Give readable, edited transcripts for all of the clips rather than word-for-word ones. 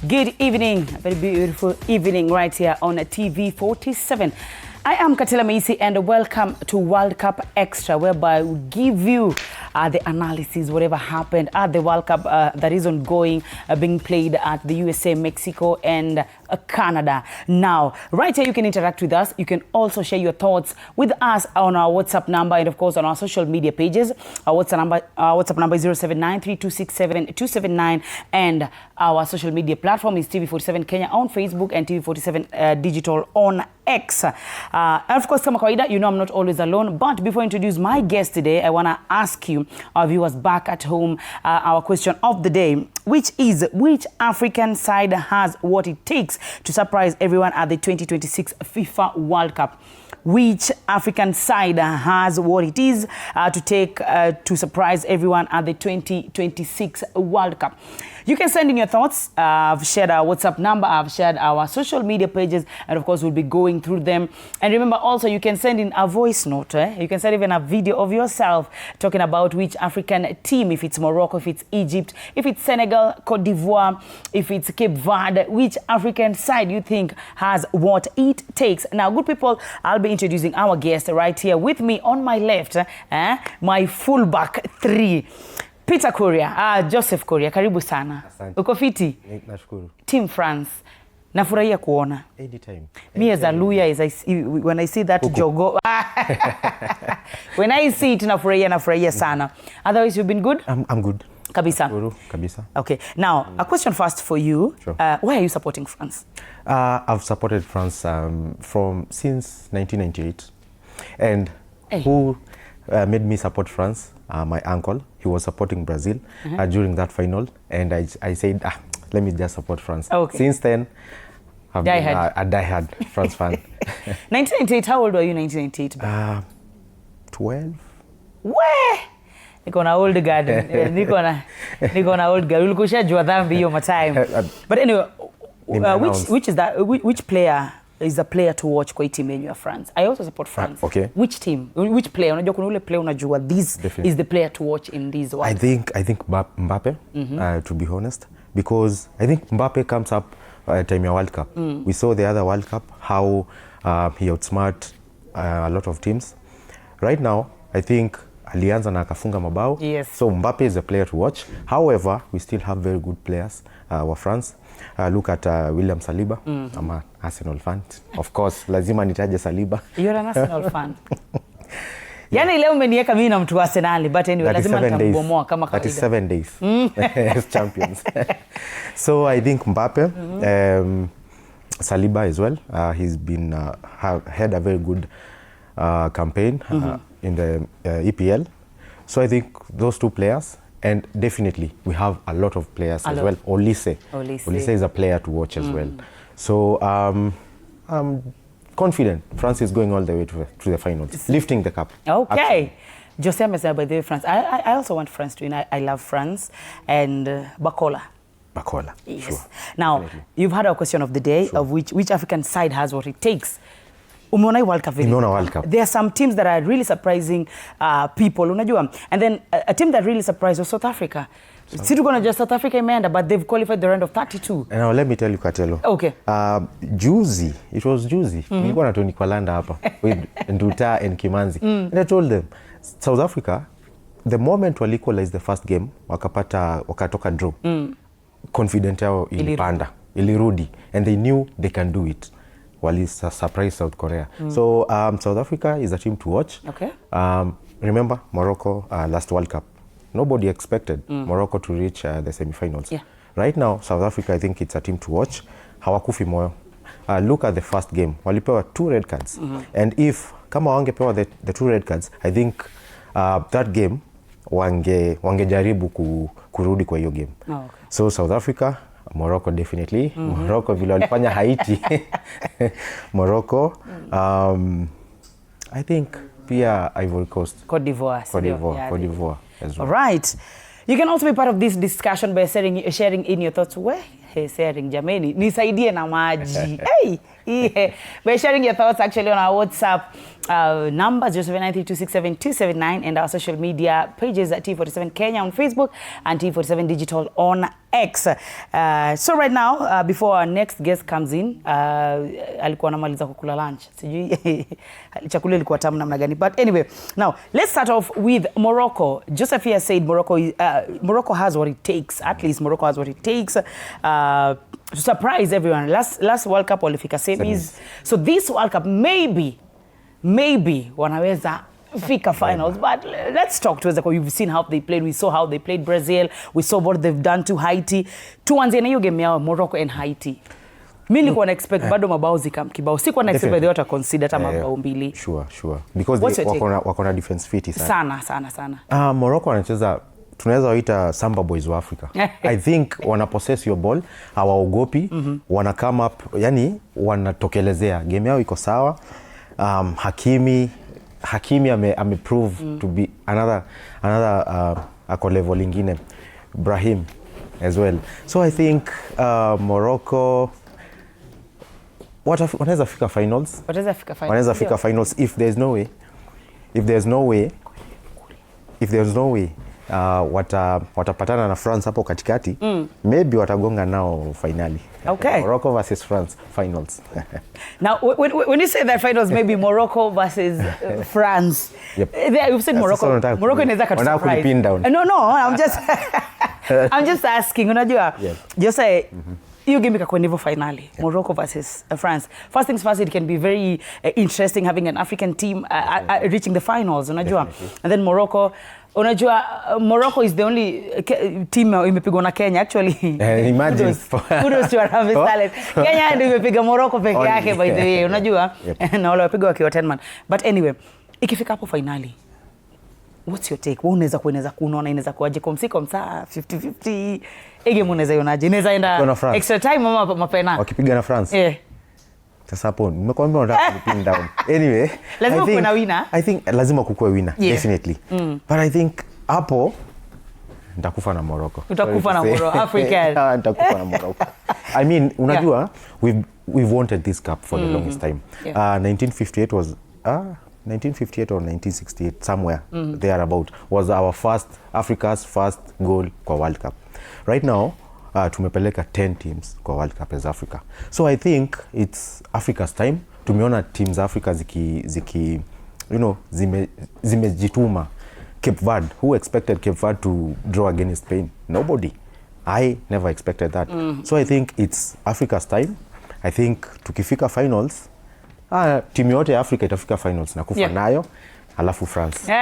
Good evening, a very beautiful evening right here on TV47. I am Katela Meisi and welcome to World Cup Extra, whereby we give you the analysis, whatever happened at the World Cup that is ongoing, being played at the USA, Mexico and Canada. Now, right here you can interact with us. You can also share your thoughts with us on our WhatsApp number and of course on our social media pages. Our WhatsApp number is 0793267279 and our social media platform is TV47 Kenya on Facebook and TV47 Digital on X. And of course, kama kawaida, you know I'm not always alone. But before I introduce my guest today, I want to ask you, our viewers back at home, our question of the day, which is, which African side has what it takes to surprise everyone at the 2026 FIFA World Cup? Which African side has what it is to surprise everyone at the 2026 World Cup? You can send in your thoughts. I've shared our WhatsApp number, I've shared our social media pages, and of course we'll be going through them. And remember also, you can send in a voice note. You can send even a video of yourself talking about which African team, if it's Morocco, if it's Egypt, if it's Senegal, Cote d'Ivoire, if it's Cape Verde, which African side you think has what it takes. Now, good people, I'll be introducing our guest right here with me on my left, my fullback three. Peter Kuria, Joseph Kuria, karibu sana. Asante. Uko fiti? Nashukuru. Team France. Nafurahia kuona. Anytime. Me as a Luya, when I see that jogo, when I see it, nafurahia sana. Otherwise, you've been good? I'm good. Kabisa. Kabisa. Okay. Now, a question first for you. Sure. Why are you supporting France? I've supported France since 1998. And who made me support France? My uncle. He was supporting Brazil during that final. And I said, let me just support France. Okay. Since then, I've been a diehard France fan. 1998, how old were you in 1998? 12. Where? Niko na old girl. Niko na old girl. Ulikushajua dhambi hiyo time. But anyway, which player is a player to watch kwa team yenyu ya France? I also support France. Okay. Which team? Which player? Unajua kuna ule player unajua this is the player to watch in this one. I think Mbappe, to be honest, because I think Mbappe comes up time ya World Cup. We saw the other World Cup how he outsmart a lot of teams. Right now, I think alianza na akafunga mabao. Yes. So Mbappe is a player to watch. However, we still have very good players wa France. Look at William Saliba. I'm an Arsenal fan. Of course, lazima nitaje Saliba. You're an Arsenal fan. Yani leo umeniweka mimi na mtu wa Arsenal, but anyway, lazima nitambomoa kama kawaida. 37 days as champions. So I think Mbappe, Saliba as well. He's been had a very good campaign in the EPL. So I think those two players, and definitely we have a lot of players as well. Olise is a player to watch as well. So I'm confident France is going all the way to the finals, lifting the cup. Okay. Actually. Jose Amesa, by the way, France. I also want France to win. I love France and Bakola. Yes. Sure. Now, definitely. You've had our question of the day of which African side has what it takes. Umeona World Cup. World Cup. There are some teams that are really surprising people, unajua. And then a team that really surprised was South Africa. Si tuko na just South Africa imeenda, but they've qualified the round of 32. And now let me tell you, Katelo. Okay. It was juicy. Nilikuwa na Tony Kwalanda hapa with Nduta and Kimanzi. And I told them, South Africa, the moment wali equalize the first game, wakatoka draw. Confident yao ilipanda, ilirudi, and they knew they can do it. Wali surprise South Korea. So South Africa is a team to watch. Okay. Remember Morocco last World Cup. Nobody expected Morocco to reach the semi-finals. Yeah. Right now, South Africa, I think it's a team to watch. Hawakufi moyo. Look at the first game. Walipewa 2 red cards. And if kama wangepewa the 2 red cards, I think that game wangejaribu kurudi kwa hiyo game. Okay. So South Africa, Morocco definitely. Morocco vile walifanya Haiti. Morocco. I think pia Ivory Coast. Cote d'Ivoire as well. All right. You can also be part of this discussion by sharing in your thoughts. Sharing jameni. Nisaidie na maji. Hey. By sharing your thoughts actually on our WhatsApp number 0793267279 and our social media pages at T47 Kenya on Facebook and T47 Digital on X. So right now, before our next guest comes in, alikuwa anamaliza kukula lunch. Sijui chakula ilikuwa tamu namna gani. But anyway, now let's start off with Morocco. Joseph here said Morocco has what it takes. At least Morocco has what it takes to surprise everyone. Last World Cup walifika semis. So this World Cup maybe wanaweza fika finals, but let's talk to us. You've seen how they played. We saw how they played Brazil. We saw what they've done to Haiti. Tuanze na hiyo game yao Morocco and Haiti. Mimi nilikuwa na expect bado mabao kibao. Sikuwa na expect they would consider hata mabao mbili. Sure. Because wako na defense fit sana. Morocco wanacheza, tunaweza waita Samba Boys wa Africa. I think wana possess your ball, hawaogopi, wana come up, yani wanatokelezea. Game yao iko sawa. Hakimi ame prove to be another ako level ingine. Brahim as well. So I think Morocco wanaweza fika finals. Wanaweza fika finals if there's no way watapatana na France hapo katikati, maybe watagonga nao finali. Okay. Morocco versus France finals. Now when you say that finals, maybe Morocco versus France. Yep. You've said Morocco inaweza kutupin pin down. No, I'm just asking, unajua. Yes. Just say you game ikakuwa hivyo finali, Morocco versus France. First things first, it can be very interesting having an African team reaching the finals, unajua. Definitely. And then Morocco, unajua, Morocco is the only team imepigwa na Kenya actually. Imagine. Kudos to Harambee Starlets. Kenya ndio imepiga Morocco peke yake by the way, unajua. Na wale wapiga wakiwa 10 man. But anyway, ikifika hapo finali, what's your take? Wewe unaweza kuona inaweza kuaje komsiko msaa 50-50. Game unaweza ionaje? Inaweza enda extra time ama mapena. Wakipiga na France. Sasa hapo nimekwambia nataka kupin down. Anyway, lazima kuwe na winner. I think lazima kukuwe winner, definitely. But I think hapo nitakufa na Morocco. Utakufa na Morocco, African. Nitakufa na Morocco. I mean, unajua we've wanted this cup for the longest time. 1958 was 1958 or 1968 somewhere there about was Africa's first goal kwa World Cup. Right now tumepeleka 10 teams kwa World Cup as Africa. So I think it's Africa's time. Tumeona teams Africa ziki zimejituma. Cape Verde, who expected Cape Verde to draw against Spain? Nobody. I never expected that. So I think it's Africa's time. I think tukifika finals, timu yote ya Africa itafika finals na kufa nayo, alafu France.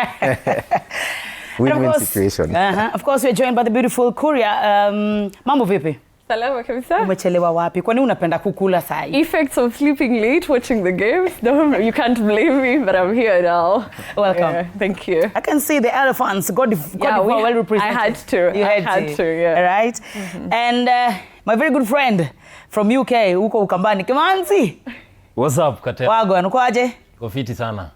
Win-win situation. Of course, we're joined by the beautiful Kuria. Mambo vipi? Salama kabisa. Umechelewa wapi? Kwani unapenda kukula saa hii? Effects of sleeping late watching the games. No, you can't blame me, but I'm here now. Welcome. Thank you. I can see the elephants. God well represented. I had to. You had to, yeah. All right. And my very good friend from UK, huko Ukambani, Kimanzi. What's up, Kate? Wago, anukoaje? Uko fiti sana.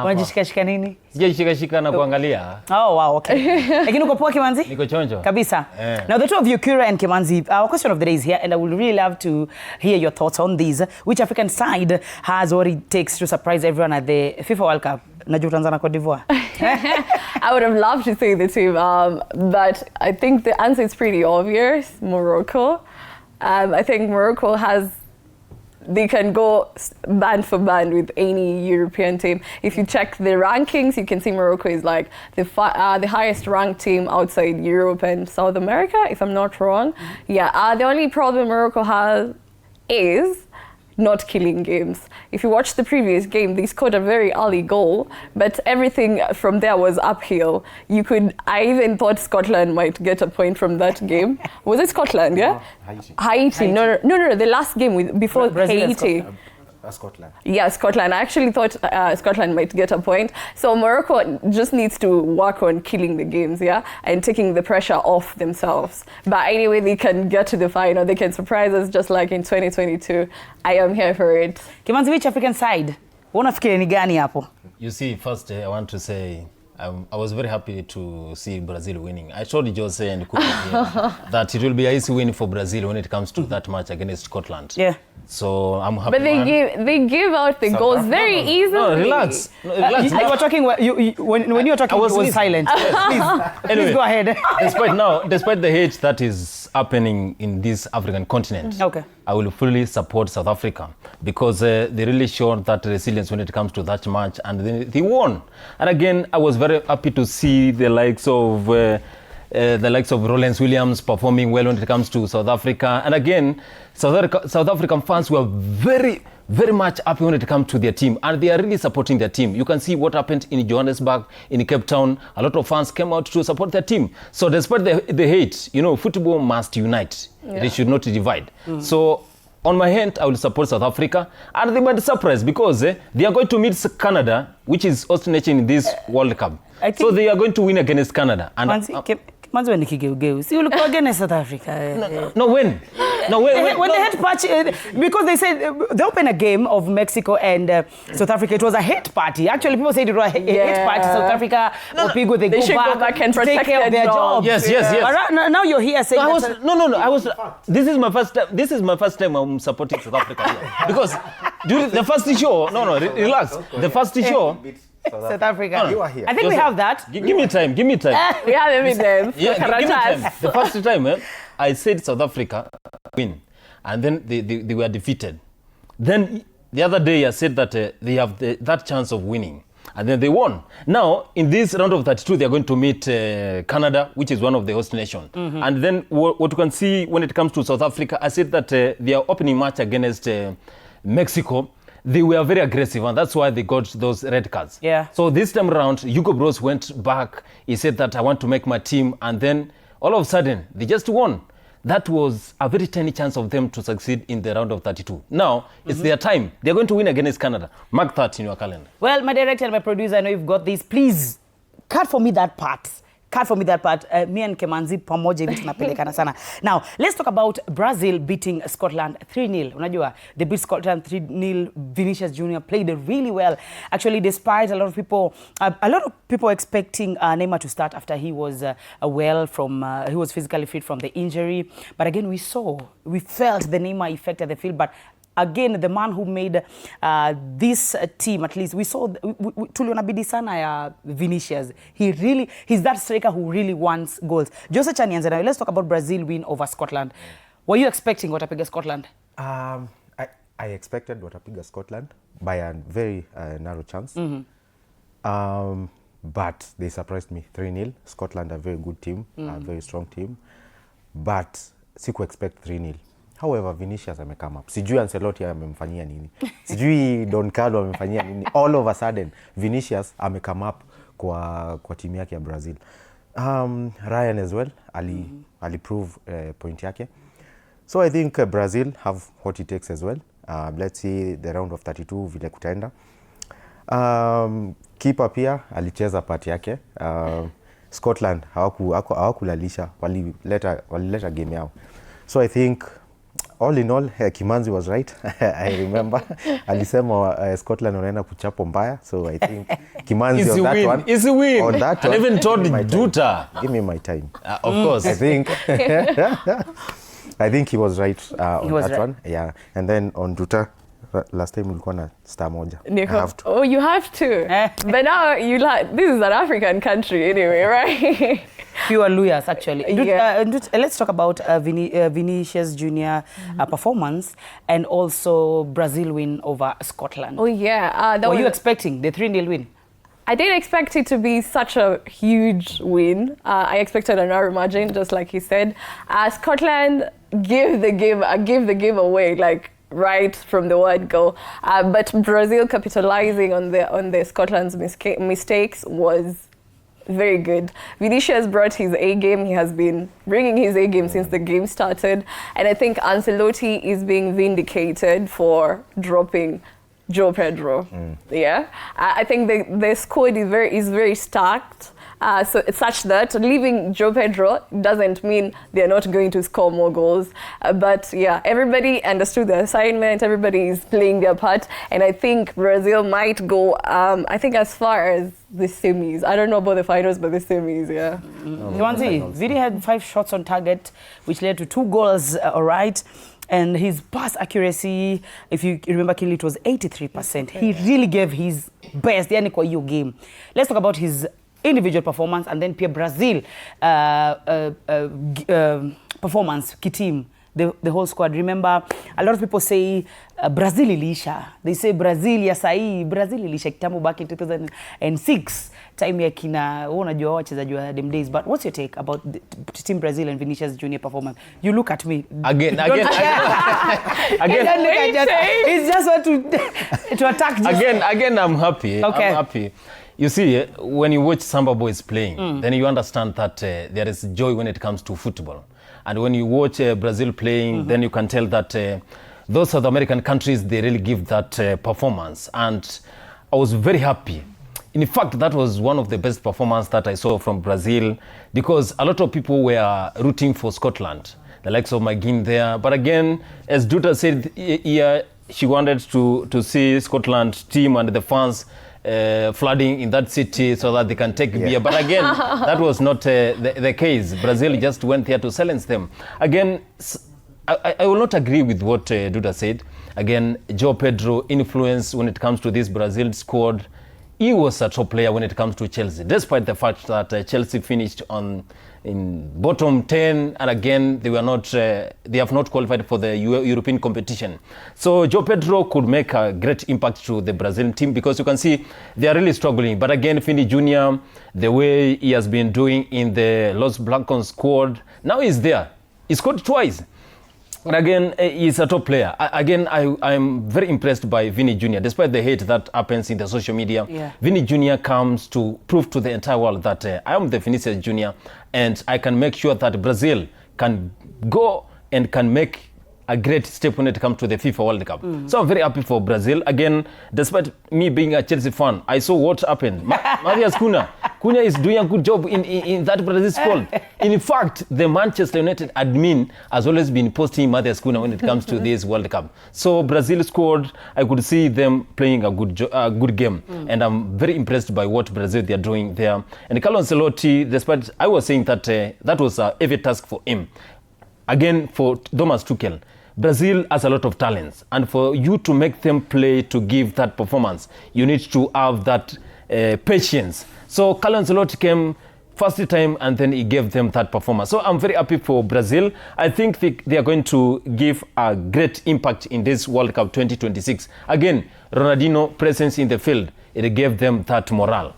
Unajishika nini? Sijashika na kuangalia. Oh wow, okay. Lakini uko poa Kimanzi? Niko chonjo. Kabisa. Now the two of you, Kura and Kimanzi, our question of the day is here and I would really love to hear your thoughts on these. Which African side has what it takes to surprise everyone at the FIFA World Cup? Najua Tanzania Cote d'Ivoire. I would have loved to say the team, but I think the answer is pretty obvious. Morocco. I think Morocco they can go band for band with any European team. If you check the rankings, you can see Morocco is like the highest ranked team outside Europe and South America, if I'm not wrong. The only problem Morocco has is not killing games. If you watch the previous game, they scored a very early goal, but everything from there was uphill. I even thought Scotland might get a point from that game. Was it Scotland, yeah? Haiti. No, the last game before Haiti. Scotland. Yeah, Scotland. I actually thought Scotland might get a point. So Morocco just needs to work on killing the games, and taking the pressure off themselves. But anyway, they can get to the final. They can surprise us just like in 2022. I am here for it. Kimanzi, which African side? Unafikiri ni gani hapo? You see, first I want to say I was very happy to see Brazil winning. I told Jose and Kuya here that it will be an easy win for Brazil when it comes to that match against Scotland. Yeah. So I'm happy. But they give out the goals very easily. No, relax. No, relax. You were talking when you were talking, I was he was listening. silent. Please, Anyway, please go ahead. despite the hate that is happening in this African continent, Okay. I will fully support South Africa because they really showed that resilience when it comes to that match, and they won. And again, I was very happy to see the likes of Rollins Williams performing well when it comes to South Africa. And again, South African fans were very, very much happy when it comes to their team, and they are really supporting their team. You can see what happened in Johannesburg, in Cape Town. A lot of fans came out to support their team. So despite the hate, football must unite. Yeah. They should not divide. So on my hand, I will support South Africa, and they might be surprised because they are going to meet Canada, which is host nation in this World Cup. So they are going to win against Canada. And Manzi when nikigeu. See, look against South Africa. When they had party, because they said they opened a game of Mexico and South Africa. It was a hate party. Actually, people said it was a hate party. South Africa, people they should go back and take care of their jobs. Yes. But now you're here saying This is my first time. This is my first time I'm supporting South Africa here. Because during the first show, relax. The first show. South Africa. You are here. I think we have that. Give me time. We have evidence. Yeah, give me time. The first time, I said South Africa win, and then they were defeated. Then the other day I said that they have that chance of winning, and then they won. Now in this round of 32, they are going to meet Canada, which is one of the host nations. And then what you can see when it comes to South Africa, I said that their opening match against Mexico, they were very aggressive, and that's why they got those red cards. Yeah. So this time around, Hugo Bros went back. He said that I want to make my team, and then all of a sudden, they just won. That was a very tiny chance of them to succeed in the round of 32. Now, it's their time. They're going to win against Canada. Mark that in your calendar. Well, my director and my producer, I know you've got this. Please, cut for me that part. Me and Kemanzi pamoja hivi tunapelekana sana. Now, let's talk about Brazil beating Scotland 3-0. Unajua, they beat Scotland 3-0. Vinicius Jr. played really well. Actually, despite a lot of people expecting Neymar to start after he was he was physically fit from the injury. But again, we felt the Neymar effect at the field. But again, the man who made this team, at least we saw tuliona bidii sana ya Vinicius. He's that striker who really wants goals. Jose Chanianze, now let's talk about Brazil win over Scotland. Were you expecting watapiga Scotland? I expected watapiga Scotland by a very narrow chance. But they surprised me 3-0. Scotland are a very good team, a very strong team. But siku expect 3-0. However, Vinicius come up. Sijui Ancelotti amemfanyia nini. Sijui Don Carlo amemfanyia nini. All of a sudden, Vinicius come up kwa timu yake ya Brazil. Ryan as well, ali prove point yake. So I think Brazil have what it takes as well. Let's see the round of 32 vile kutaenda. Keeper pia alicheza part yake. Scotland hawakulalisha, walileta game yao. So I think all in all, Kimanzi was right. I remember alisema Scotland wanaenda kuchapo mbaya. So I think Kimanzi on that one. It's a win. On that one. I even told Duta. Give me my time. Of course. I think he was right on that right. one. Yeah. And then on Duta, last time ulikuwa na star moja. You have to. But now this is an African country anyway, right? Pure Luyas, actually. Yeah. Let's talk about Vinicius Jr. Performance and also Brazil win over Scotland. Oh, yeah. Were you expecting the 3-0 win? I didn't expect it to be such a huge win. I expected a narrow margin, just like he said. Scotland gave the game away, like right from the word go. But Brazil capitalizing on the Scotland's mistakes was very good. Vinicius brought his A game. He has been bringing his A game since the game started. And I think Ancelotti is being vindicated for dropping Joe Pedro. Yeah, I think the squad is very stacked. So it's such that leaving Joe Pedro doesn't mean they're not going to score more goals. But yeah, everybody understood the assignment. Everybody is playing their part, and I think Brazil might go. I think as far as the semis. I don't know about the finals, but the semis, yeah. Swansea, Vidi had 5 shots on target, which led to 2 goals. All right. And his pass accuracy, if you remember, Kelly, it was 83%. He really gave his best yani kwa hiyo game. Let's talk about his individual performance and then Pierre Brazil performance, team, the whole squad. Remember, a lot of people say Brazil ilisha. They say Brazil ya sahi, Brazil ilisha kitambo back in 2006. Time ya kina, unajua wachezaji wa them days. But what's your take about the team Brazil and Vinicius Junior performance? You look at me. Again. It's just what to attack. Again, I'm happy. Okay. I'm happy. You see, when you watch Samba Boys playing, then you understand that there is joy when it comes to football. And when you watch Brazil playing, then you can tell that those South American countries, they really give that performance. And I was very happy. In fact, that was one of the best performances that I saw from Brazil, because a lot of people were rooting for Scotland, the likes of McGinn there. But again, as Duta said here, she wanted to see Scotland team and the fans flooding in that city so that they can take beer. But again, that was not the case. Brazil just went there to silence them. Again, I will not agree with what Duda said. Again, Joe Pedro influence when it comes to this Brazil squad. He was a top player when it comes to Chelsea, despite the fact that Chelsea finished in bottom 10, and again they have not qualified for the European competition. So Joe Pedro could make a great impact to the Brazilian team, because you can see they are really struggling. But again, Vini Jr., the way he has been doing in the Los Blancos squad, now he's there. He scored twice. But again, he's a top player. Again, I'm very impressed by Vini Jr. Despite the hate that happens in the social media, Vini Jr. comes to prove to the entire world that I am the Vinicius Jr. and I can make sure that Brazil can go and can make a great step when it comes to the FIFA World Cup. So I'm very happy for Brazil. Again, despite me being a Chelsea fan, I saw what happened. Matthias Cunha is doing a good job in that Brazil squad. In fact, the Manchester United admin has always been posting Matthias Cunha when it comes to this World Cup. So Brazil squad, I could see them playing a good game. And I'm very impressed by what Brazil they are doing there. And Carlo Ancelotti, despite I was saying that that was a heavy task for him. Again, for Thomas Tuchel, Brazil has a lot of talents, and for you to make them play to give that performance, you need to have that patience. So Carlo Ancelotti came first time and then he gave them that performance. So I'm very happy for Brazil. I think they are going to give a great impact in this World Cup 2026. Again, Ronaldinho presence in the field, it gave them that morale.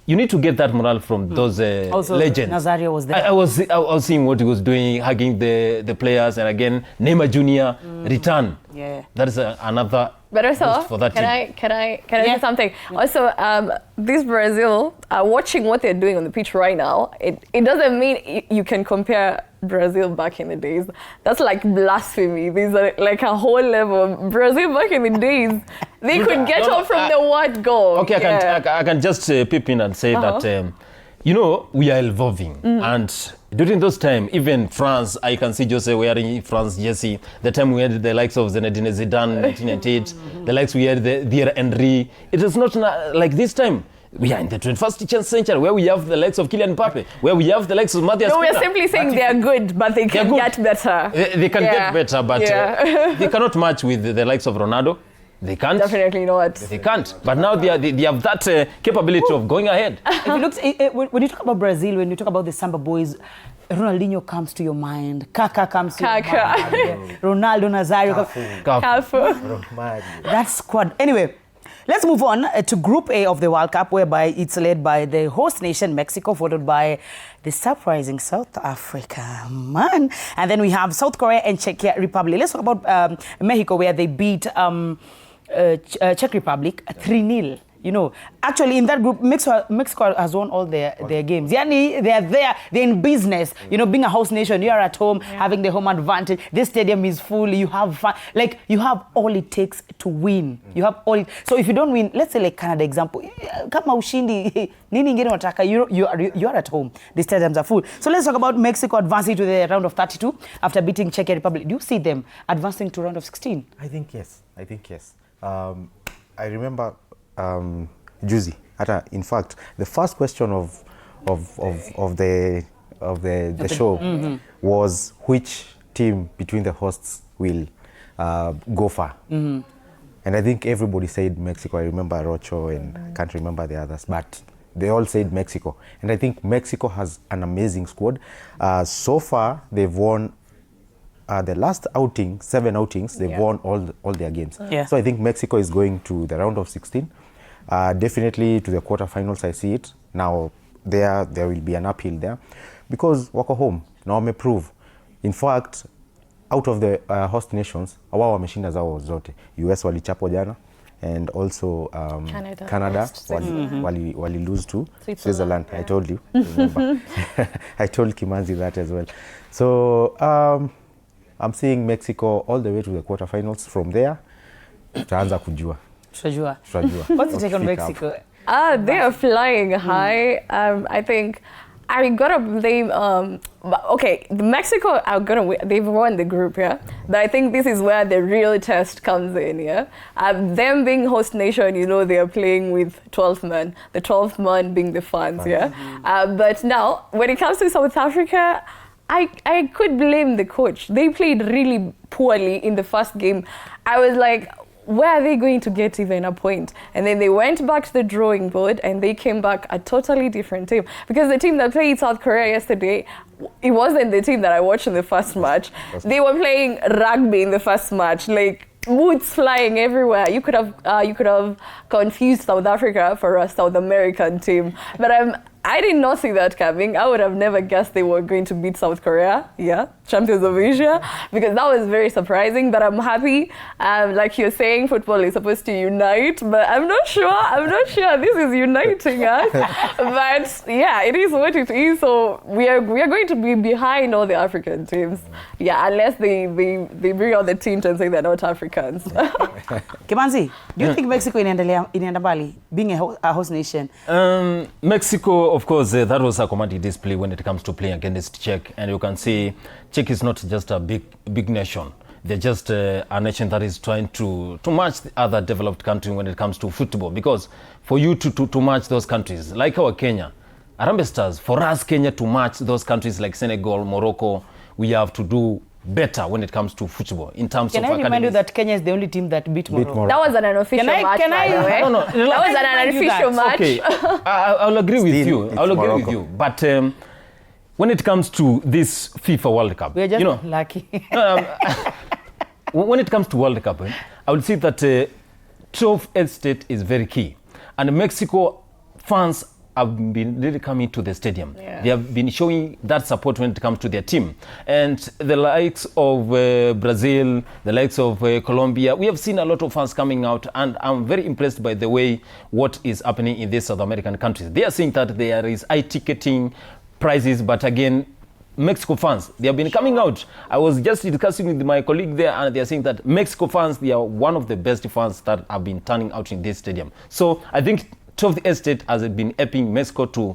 You need to get that morale from those legends. Nazario was there. I was seeing what he was doing, hugging the players, and again, Neymar Jr. return. Yeah, that is another. But also, for that can I say something? Yeah. Also, this Brazil, watching what they're doing on the pitch right now, it doesn't mean you can compare Brazil back in the days. That's like blasphemy. These are like a whole level. Brazil back in the days, they could get off from the word goal. Okay, I can just peep in and say that, you know, we are evolving. And during those times, even France, I can see Jose wearing France jersey. The time we had the likes of Zinedine Zidane, 1998, the likes we had the Thierry Henry. It is not like this time. We are in the 21st century where we have the likes of Kylian Mbappe, where we have the likes of Matthias Cunha. No, we are simply saying they are good, but they can get better. They can get better, but they cannot match with the likes of Ronaldo. They can't. Definitely not. They can't. But now they have that capability of going ahead. If you look, when you talk about Brazil, when you talk about the Samba boys, Ronaldinho comes to your mind. Kaká comes to your mind. Ronaldo, Nazario. Cafu. That squad. Anyway, let's move on to Group A of the World Cup, whereby it's led by the host nation, Mexico, followed by the surprising South Africa. Man. And then we have South Korea and Czech Republic. Let's talk about Mexico, where they beat Czech Republic 3-0. you know, actually in that group, Mexico has won all their games. Yani, they are there, they're in business. You know, being a host nation, you are at home, having the home advantage. This stadium is full, you have fun. Like, you have all it takes to win. You have all it. So if you don't win, let's say like Canada example, kama ushindi, nini ingine wataka, you are at home. The stadiums are full. So let's talk about Mexico advancing to the round of 32 after beating Czech Republic. Do you see them advancing to round of 16? I think yes. I remember Juicy. In fact, the first question of the show was which team between the hosts will go far. And I think everybody said Mexico. I remember Rocho and I can't remember the others, but they all said Mexico. And I think Mexico has an amazing squad. So far, they've won the last outing, 7 outings, they've won all their games. So I think Mexico is going to the round of 16. Definitely to the quarterfinals, I see it. Now, there will be an uphill there because wako home. Now wame prove. In fact, out of the host nations, wao wameshinda zao zote. US walichapo jana and also Canada wali lose to Switzerland. I told you. I told Kimanzi that as well. So I'm seeing Mexico all the way to the quarterfinals. From there, tutaanza kujua. Tutajua. What's the take on Mexico? They are flying high. I think I gotta blame. Okay, Mexico are gonna win. They've won the group, yeah. But I think this is where the real test comes in, yeah. Them being host nation, you know, they are playing with 12 men. The 12th man being the fans, yeah. But now, when it comes to South Africa, I could blame the coach. They played really poorly in the first game. I was like, where are they going to get even a point? And then they went back to the drawing board and they came back a totally different team. Because the team that played South Korea yesterday, it wasn't the team that I watched in the first match. They were playing rugby in the first match, like boots flying everywhere. You could have confused South Africa for a South American team. But I did not see that coming. I would have never guessed they were going to beat South Korea, champions of Asia, because that was very surprising. But I'm happy. Like you're saying, football is supposed to unite, but I'm not sure this is uniting us. But yeah, it is what it is. So we are going to be behind all the African teams. Yeah, unless they bring out the teams and say they're not Africans. Kimanzi, do you think Mexico inaenda mbali, being a host nation? Mexico, of course, that was a commanding display when it comes to playing against Czech. And you can see Czech is not just a big nation. They're just a nation that is trying to match the other developed country when it comes to football. Because for you to match those countries, like our Kenya, Harambee Stars, for us Kenya to match those countries like Senegal, Morocco, we have to do better when it comes to football in terms of academies. Can I remind you that Kenya is the only team that beat Morocco? That was an unofficial match, by the way. No, that was an unofficial match. Okay, I'll agree with you. I'll agree with you. But when it comes to this FIFA World Cup, we're just lucky. When it comes to World Cup, I would say that 12 estate is very key. And Mexico fans have been really coming to the stadium. They have been showing that support when it comes to their team. And the likes of Brazil, the likes of Colombia, we have seen a lot of fans coming out, and I'm very impressed by the way what is happening in these South American countries. They are saying that there is high ticketing prices, but again, Mexico fans, they have been coming out. I was just discussing with my colleague there, and they are saying that Mexico fans, they are one of the best fans that have been turning out in this stadium. So I think 12th estate has been helping Mexico to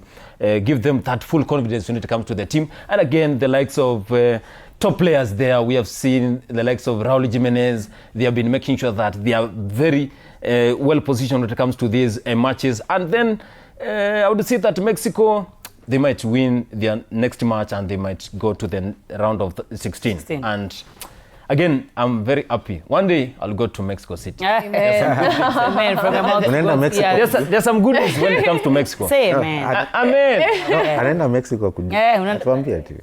give them that full confidence when it comes to the team. And again, the likes of top players there, we have seen the likes of Raul Jimenez. They have been making sure that they are very well positioned when it comes to these matches. And then I would say that Mexico, they might win their next match and they might go to the round of 16. And again, I'm very happy. One day, I'll go to Mexico City. Amen. From the mouth. There's some good news when it comes to Mexico. Say amen. Amen. Anaenda Mexico kutuambia tu.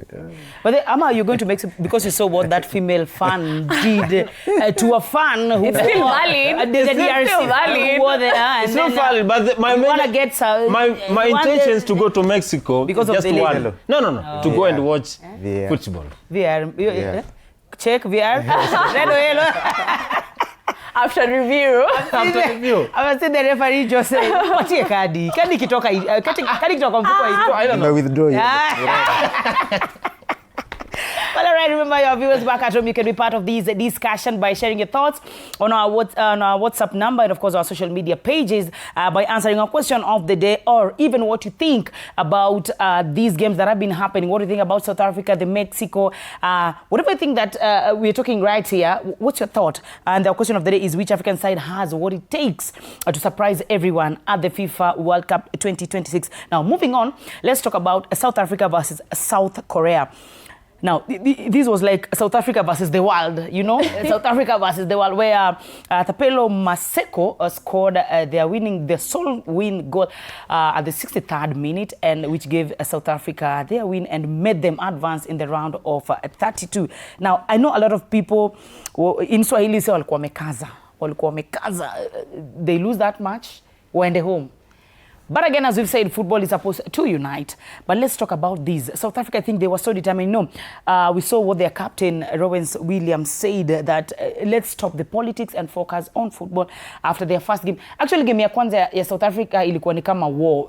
But then, Ama, you're going to Mexico because you saw what that female fan did to a fan who it's still valid. It's still valid. It's not valid, but my intention is to go to Mexico because just of the one. No. To go and watch football. VR. Check VR. Red or yellow. After review. I've seen the referee just say, patie kadi. Kadi kitoka mfuko hivi. I don't know. Withdraw. Well, all right, remember your viewers back at home, you can be part of this discussion by sharing your thoughts on our WhatsApp number and, of course, our social media pages by answering a question of the day, or even what you think about these games that have been happening. What do you think about South Africa, the Mexico, whatever you think that we're talking right here, what's your thought? And the question of the day is, which African side has what it takes to surprise everyone at the FIFA World Cup 2026? Now, moving on, let's talk about South Africa versus South Korea. Now, this was like South Africa versus the world, you know? South Africa versus the world, where Tapelo Maseko scored the sole win goal at the 63rd minute, and which gave South Africa their win and made them advance in the round of 32. Now, I know a lot of people in Swahili say walikuwa wamekaza. They lose that match, waende home. But again, as we've said, football is supposed to unite. But let's talk about these. South Africa, I think they were so determined. No, we saw what their captain, Rowens Williams, said that let's stop the politics and focus on football after their first game. Actually, game ya kwanza ya South Africa ilikuwa ni kama war.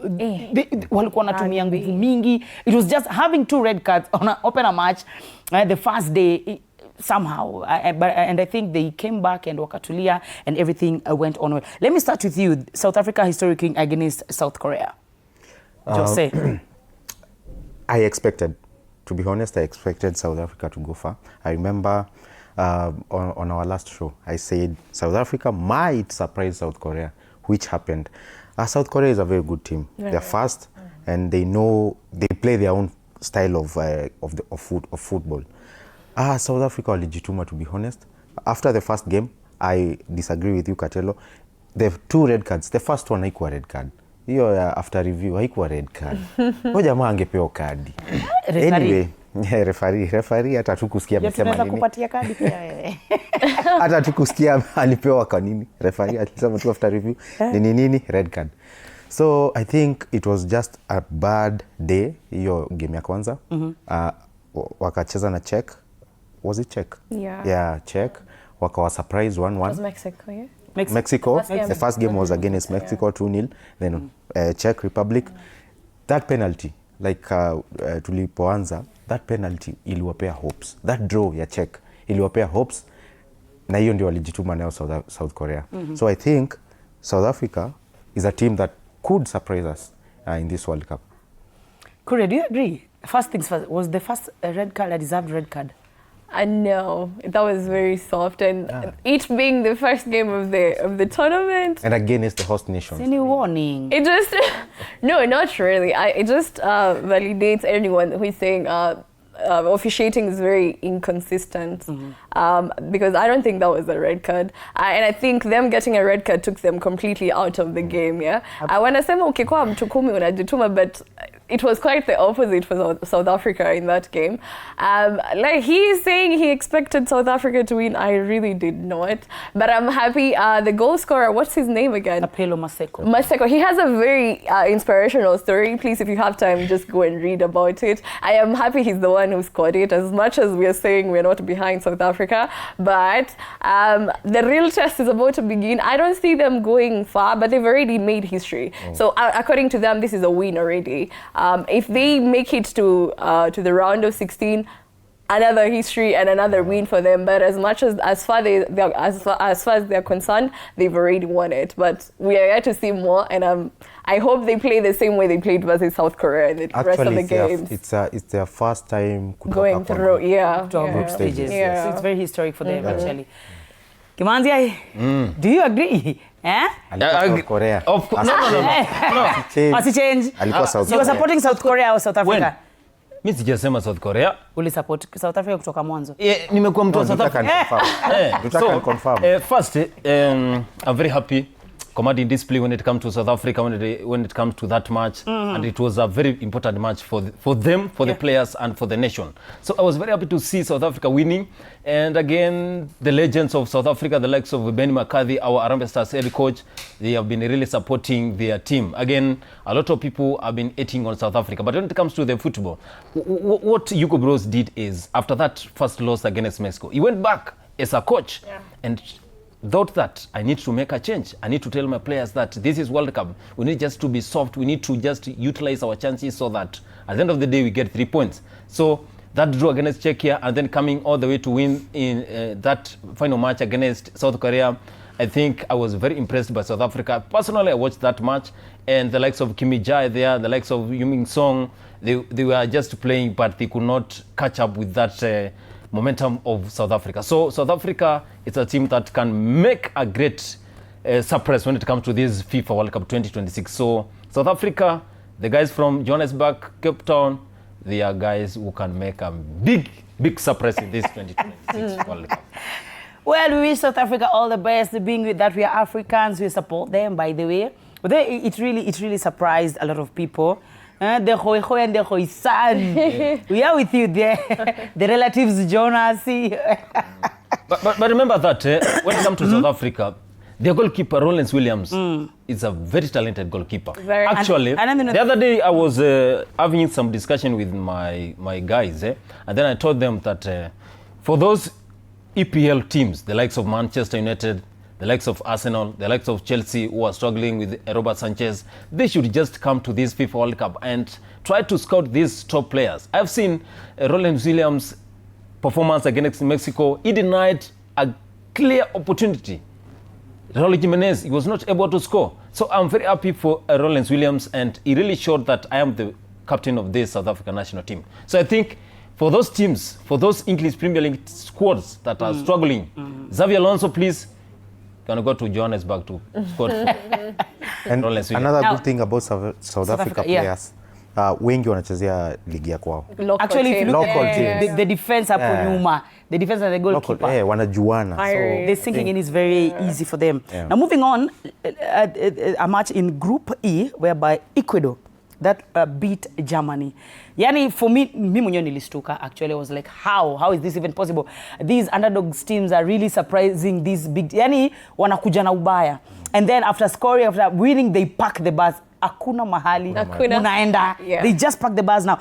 Walikuwa wanatumia nguvu mingi. It was just having 2 red cards on an opener match the first day. Somehow, and I think they came back and wakatulia and everything went on well. Let me start with you. South Africa historic against South Korea. Jose. I expected, to be honest, I expected South Africa to go far. I remember on our last show, I said South Africa might surprise South Korea, which happened. South Korea is a very good team. Yeah. They're fast, and they know, they play their own style of football. South Africa walijituma, to be honest. After the first game, I disagree with you, Katelo. They have 2 red cards. The first one haikuwa red card. Hiyo after review haikuwa red card. Huyo jamaa angepewa kadi. Anyway, referee hata tukusikia amesema nini. Kupatia kadi pia wewe. Hata tukusikia alipewa kwa nini. Referee alisema tu after review nini red card. So I think it was just a bad day hiyo game ya kwanza. Wakacheza na Czech. Was it Czech? Yeah. Yeah, Czech. Wakawa surprise 1-1. It was Mexico, yeah? Mexico. The first game was against Mexico, 2-0. Then Czech Republic. That penalty, like tulipoanza, that penalty iliwapea hopes. That draw ya Czech iliwapea hopes. Na hiyo ndio walijituma nayo South Korea. So I think South Africa is a team that could surprise us in this World Cup. Korea, do you agree? First things first, was the first red card a deserved red card? No, that was very soft, and each being the first game of the tournament. And again, it's the host nation. Any warning? It just no, not really. It just validates anyone who is saying officiating is very inconsistent. Because I don't think that was a red card, and I think them getting a red card took them completely out of the game. Yeah, wanasema ukikuwa mtu 10 unajituma, but it was quite the opposite for South Africa in that game. Like he is saying he expected South Africa to win. I really did not. But I'm happy. The goal scorer, what's his name again? Tapelo Maseko. Maseko. He has a very inspirational story. Please, if you have time, just go and read about it. I am happy he's the one who scored it. As much as we are saying we're not behind South Africa, but the real test is about to begin. I don't see them going far, but they've already made history. So according to them, this is a win already. If they make it to the round of 16, another history and another win for them. But as far as they're concerned, they've already won it. But we are yet to see more, and I hope they play the same way they played versus South Korea in the rest of the games. It's their first time going through, group stages. Yeah. So it's very historic for them actually. Kimanzi, do you agree? Korea. Of course. No. Must change. You were supporting South Korea or South Africa? Mimi sijasema South Korea. Uli support South Africa kutoka mwanzo. Nimekuwa mtu wa South Africa. First, I'm very happy commanding display when it comes to South Africa, when it comes to that match, and it was a very important match for them, for the players, and for the nation. So I was very happy to see South Africa winning, and again the legends of South Africa, the likes of Ben McCarthy, our Harambee Stars head coach, they have been really supporting their team. Again, a lot of people have been hating on South Africa, but when it comes to the football, what Hugo Broos did is, after that first loss against Mexico, he went back as a coach and thought that I need to make a change. I need to tell my players that this is World Cup. We need just to be soft. We need to just utilize our chances so that at the end of the day we get 3 points. So that draw against Czechia and then coming all the way to win in that final match against South Korea, I think I was very impressed by South Africa. Personally, I watched that match, and the likes of Kimi Jai there, the likes of Yuming Song, they were just playing, but they could not catch up with that momentum of South Africa. So South Africa is a team that can make a great surprise when it comes to this FIFA World Cup 2026. So South Africa, the guys from Johannesburg, Cape Town, they are guys who can make a big surprise in this 2026 World Cup. Well, we wish South Africa all the best. Being with that, we are Africans. We support them, by the way. But it really surprised a lot of people. The hoi hoi and the hoi san. We are with you there. The relatives, Jonas. but remember that when it comes to South Africa, their goalkeeper, Rollins Williams, is a very talented goalkeeper. Actually, the other day I was having some discussion with my guys, and then I told them that for those EPL teams, the likes of Manchester United, the likes of Arsenal, the likes of Chelsea, who are struggling with Robert Sanchez, they should just come to this FIFA World Cup and try to scout these top players. I've seen Rollins Williams' performance against Mexico. He denied a clear opportunity. Raul Jimenez, he was not able to score. So I'm very happy for Rollins Williams, and he really showed that I am the captain of this South African national team. So I think for those teams, for those English Premier League squads that are struggling, Xavi Alonso, please, can go to Johannesburg to score. And another good thing about South Africa players, wengi wanachezea ligi ya kwao. Actually, if you look Local at teams. the defense hapo nyuma, the defense and the goalkeeper, wanajuana. so the sinking in is very easy for them. Now moving on, a match in Group E whereby Ecuador that beat Germany. Yani for me mwenyewe nilistuka. Actually, I was like, how is this even possible? These underdogs teams are really surprising. These big, yani wanakuja na ubaya. And then after scoring, after winning, they pack the bus. Hakuna mahali unaenda. They just pack the bus now.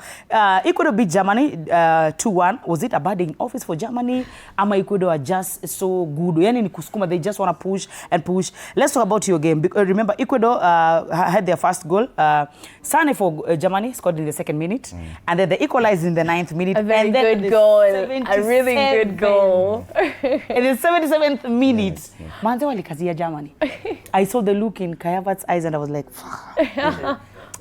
Ecuador beat Germany 2-1. Was it a bad day in office for Germany? Ama Ecuador are just so good. Yani ni kusukuma, they just want to push and push. Let's talk about your game. Remember, Ecuador had their first goal. Sane for Germany scored in the 2nd minute. And then they equalized in the 9th minute. A very good goal. A really good goal. In the 77th minute, manze walikazia Germany. I saw the look in Kai Havertz's eyes and I was like, fuck.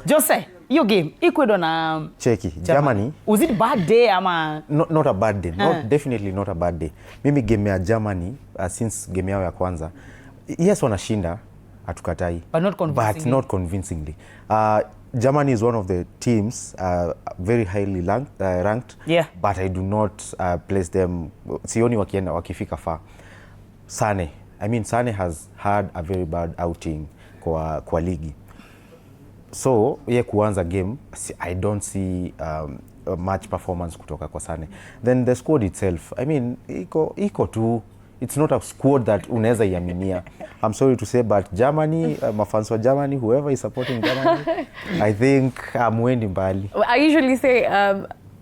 Jose, your game, Ecuador na Cheki, Germany. Was it a bad day ama? Not a bad day. Definitely not a bad day. Mimi game ya Germany, since game yao ya kwanza, yes wanashinda, hatukatai. But not convincingly. Germany is one of the teams very highly ranked. Yeah. But I do not place them, sioni wakifika far. Sane. I mean, Sane has had a very bad outing kwa ligi. So, kuanza game, I don't see much performance kutoka kwa Sane. Then the squad itself, I mean, iko tu. It's not a squad that unaweza iaminia. I'm sorry to say, but Germany, mafans wa Germany, whoever is supporting Germany, I think amwendi mbali. I usually say,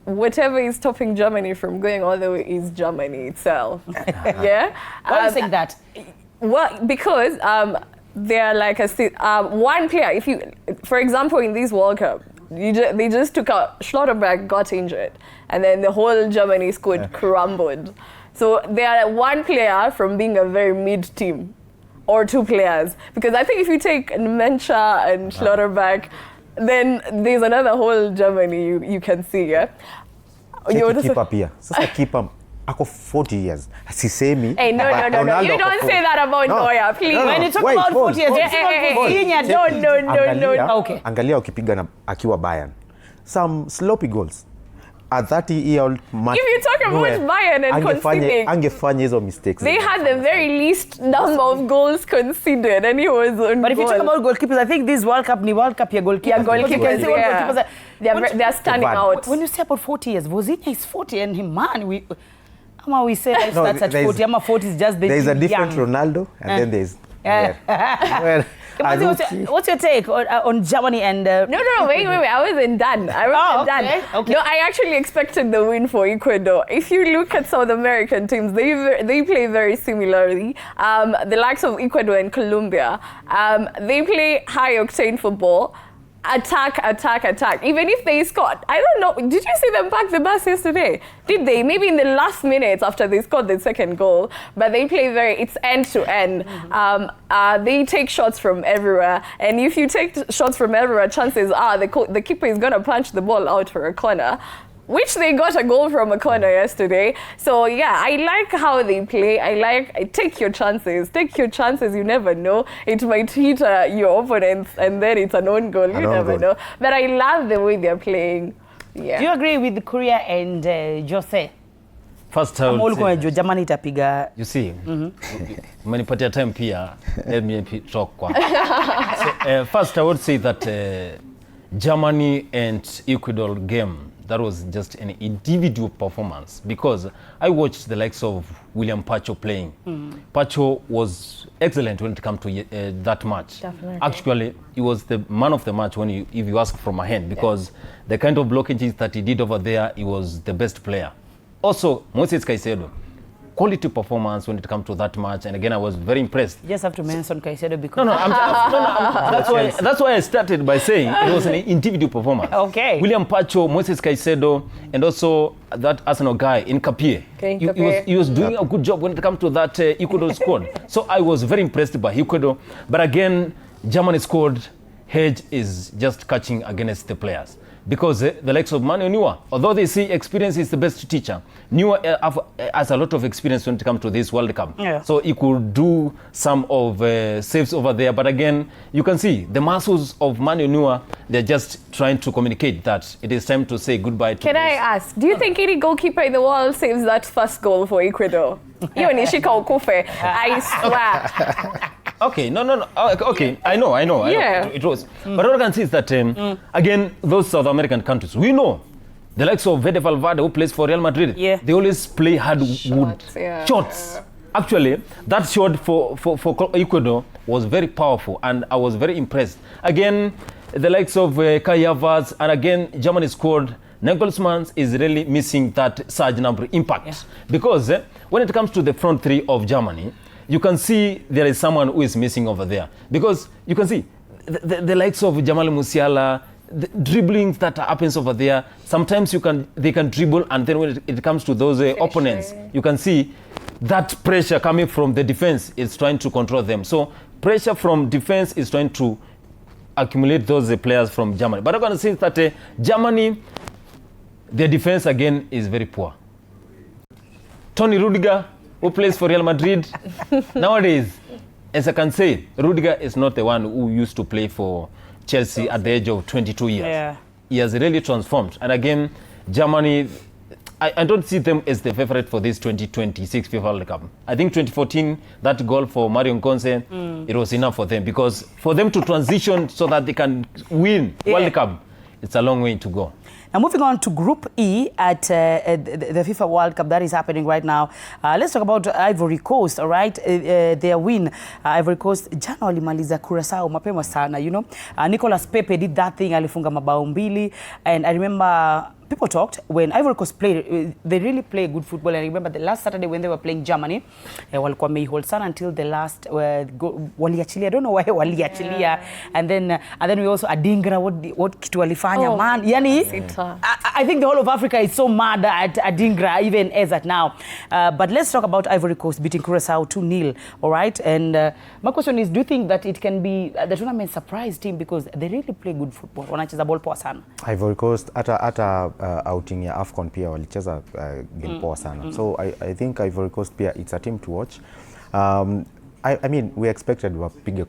whatever is stopping Germany from going all the way is Germany itself. Yeah? Why are you saying that? Well, because they're like one player. If you, for example, in this World Cup, they just took out Schlotterbeck, got injured, and then the whole Germany squad crumbled. So they are one player from being a very mid team, or 2 players. Because I think if you take Mencha and Schlotterbeck, then there's another whole Germany you can see. Yeah. Keeper pia. Sasa keeper ako 40 years. Sisemi. Hey, no. You don't say that about Neuer, please. No. When you talk about 40 years, no. Okay. Angalia ukipiga na akiwa Bayern. Some sloppy goals. A 30-year-old man. If you talk about Bayern and conceding, angefanya hizo mistakes. They had the very least number of goals conceded, and he was on. But if you talk about goalkeepers, I think this World Cup ni World Cup ya goalkeepers. Yeah, goalkeepers. They are standing out. When you say about 40 years, Vozinha is 40 and him, man, we say life starts at 40. 40 is just the. There is a different young Ronaldo, and then there is. What's your take on Germany and... No, wait. I wasn't done. Okay. No, I actually expected the win for Ecuador. If you look at South American teams, they play very similarly. The likes of Ecuador and Colombia, they play high-octane football. Attack. Even if they scored, I don't know. Did you see them pack the bus yesterday? Did they? Maybe in the last minutes after they scored the second goal. But they play it's end to end. They take shots from everywhere. And if you take shots from everywhere, chances are the keeper is going to punch the ball out for a corner, which they got a goal from a corner yesterday. So yeah, I like how they play. Take your chances. You never know. It might hit your opponents and then it's an own goal. You never know. But I love the way they're playing. Yeah. Do you agree with Korea and Jose? First I would say, Germany itapiga. you see, umenipatia time pia, let me talk kwa. So, first I would say that Germany and Ecuador game, that was just an individual performance, because I watched the likes of William Pacho playing. Pacho was excellent when it came to that match. Definitely. Actually, he was the man of the match if you ask from my hand, because the kind of blockages that he did over there, he was the best player. Also, Moses Caicedo, quality performance when it comes to that match, and again I was very impressed. You just have to mention Caicedo because That's why I started by saying it was an individual performance. Okay. William Pacho, Moses Caicedo, and also that Arsenal guy in Kapie. He was doing a good job when it comes to that Ecuador squad. So I was very impressed by Ecuador. But again, Germany squad hedge is just catching against the players. Because the likes of Manuel Neuer, although they say experience is the best teacher, Neuer has a lot of experience when it comes to this World Cup. Yeah. So he could do some of saves over there. But again, you can see the muscles of Manuel Neuer, they're just trying to communicate that it is time to say goodbye to Can I ask, do you think any goalkeeper in the world saves that first goal for Ecuador? You and Ishika Okufe, I swear. Okay, no. Okay, I know. Yeah. It was. But what I can see is that, again, those South American countries, we know the likes of Fede Valverde, who plays for Real Madrid, they always play hardwood shots. Actually, that shot for Ecuador was very powerful, and I was very impressed. Again, the likes of Kai Havertz, and again, Germany scored. Nagelsmann is really missing that surge number impact. Because when it comes to the front three of Germany, you can see there is someone who is missing over there. Because you can see the likes of Jamal Musiala, the dribbling that happens over there. Sometimes they can dribble, and then when it comes to those opponents, you can see that pressure coming from the defense is trying to control them. So pressure from defense is trying to accumulate those players from Germany. But I'm going to say that Germany, their defense again is very poor. Tony Rudiger, who plays for Real Madrid, nowadays, as I can say, Rudiger is not the one who used to play for Chelsea at the age of 22 years. Yeah. He has really transformed. And again, Germany, I don't see them as the favorite for this 2026 FIFA World Cup. I think 2014, that goal for Mario Götze, it was enough for them, because for them to transition so that they can win World Cup, it's a long way to go. Now moving on to Group E at the FIFA World Cup that is happening right now. Let's talk about Ivory Coast, all right? Their win. Ivory Coast jana walimaliza Curacao mapema sana, you know. Nicolas Pepe did that thing, alifunga mabao mbili, and I remember people talked when Ivory Coast played, they really play good football. And I remember the last Saturday when they were playing Germany, walikuwa hold sana until the last waliachilia. I don't know why waliachilia. And then we also Adingra, what kitu walifanya, man. Yani, I think the whole of Africa is so mad at Adingra, even as at now. But let's talk about Ivory Coast beating Curacao 2-0, all right? And my question is, do you think that it can be the tournament surprise team, because they really play good football? Wanacheza ball poa sana. Ivory Coast ata outing ya AFCON pia walicheza game poa sana. So I think Ivory Coast pia it's a team to watch. I mean, we expected wapige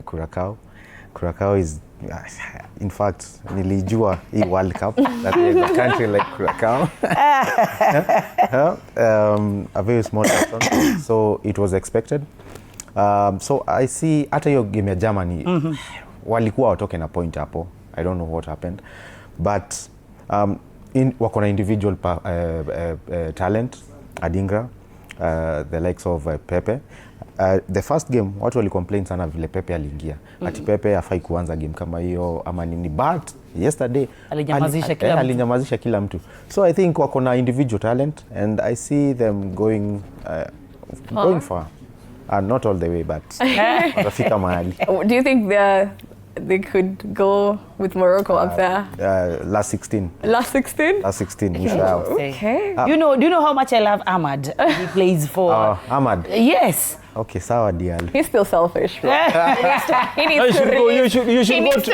Curacao. Curacao is, in fact, nilijua hii World Cup that there is a country like Curacao. A very small nation. So it was expected. So I see hata hiyo game ya Germany walikuwa watoke na point hapo. I don't know what happened. But wako na individual talent, Adingra. the likes of Pepe. The first game watu wali complain sana vile Pepe aliingia. Ati Pepe hafai kuanza game kama hiyo ama nini, but yesterday alinyamazisha kila mtu. So I think wako na individual talent and I see them going far. Not all the way, but watafika mahali. Do you think they could go with Morocco up there? Last 16. Last 16? Last 16, inshallah. Okay. Do you know how much I love Ahmad? He plays for... Ahmad? Yes. Okay, sawa dial. He's still selfish. Bro. He needs to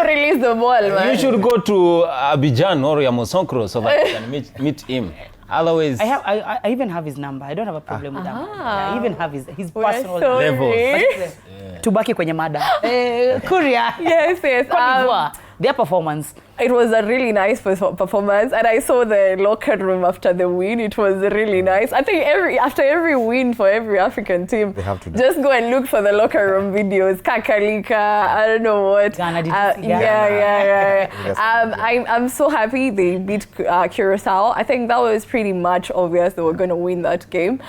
release the ball, man. You should go to Abidjan or Yamoussoukro so that you can meet him. Otherwise, I even have his number. I don't have a problem with that. I even have his personal level. Tubaki kwenye mada. Kuria. Yes. Their performance. It was a really nice performance, and I saw the locker room after the win. It was really nice. I think after every win for every African team, they have to just go and look for the locker room videos. Kakalika, I don't know what. Ghana, yeah. I'm so happy they beat Curacao. I think that was pretty much obvious they were going to win that game.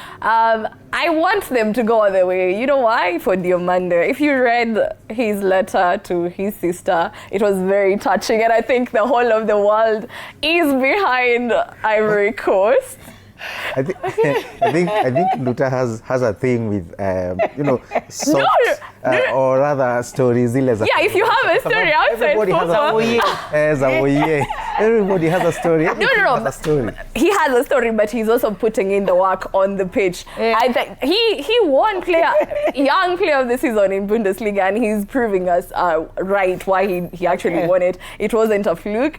I want them to go all the way. You know why? For Diomande. If you read his letter to his sister, it was very touching, and I think the whole of the world is behind Ivory Coast. I think Luta has a thing with soft, or rather stories. Yeah, if you have a story outside, everybody has a story. No. Has a story. He has a story, but he's also putting in the work on the pitch. I think he won young player of the season in Bundesliga, and he's proving us right why he actually won it. It wasn't a fluke.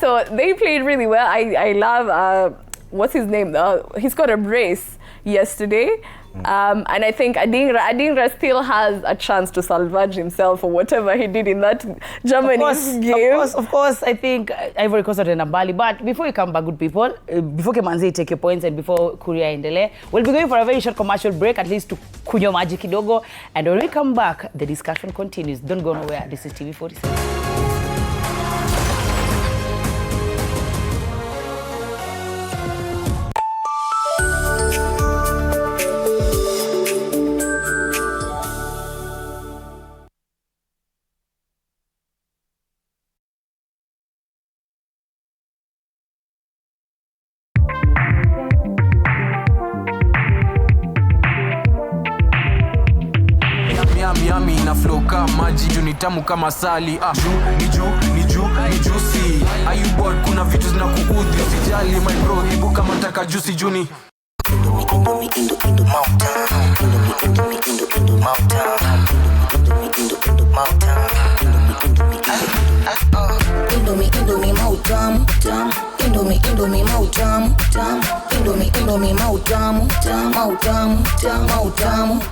So they played really well. I love. What's his name? He scored a brace yesterday. And I think Adingra still has a chance to salvage himself for whatever he did in that Germany game. Of course, I think Ivory Coast are in a Bali. But before you come back, good people, before Kemanzi take your points and before Kuria Indele, we'll be going for a very short commercial break, at least to kunywa maji kidogo. And when we come back, the discussion continues. Don't go nowhere. This is TV 47. Maji juu ni tamu kama sali. Ni juicy. Are you bored? Kuna vitu zinakuudhi. Usijali my bro, ibu kama taka juicy juni. Indomie mautamu tamu. Indomie mautamu tamu. Indomie mautamu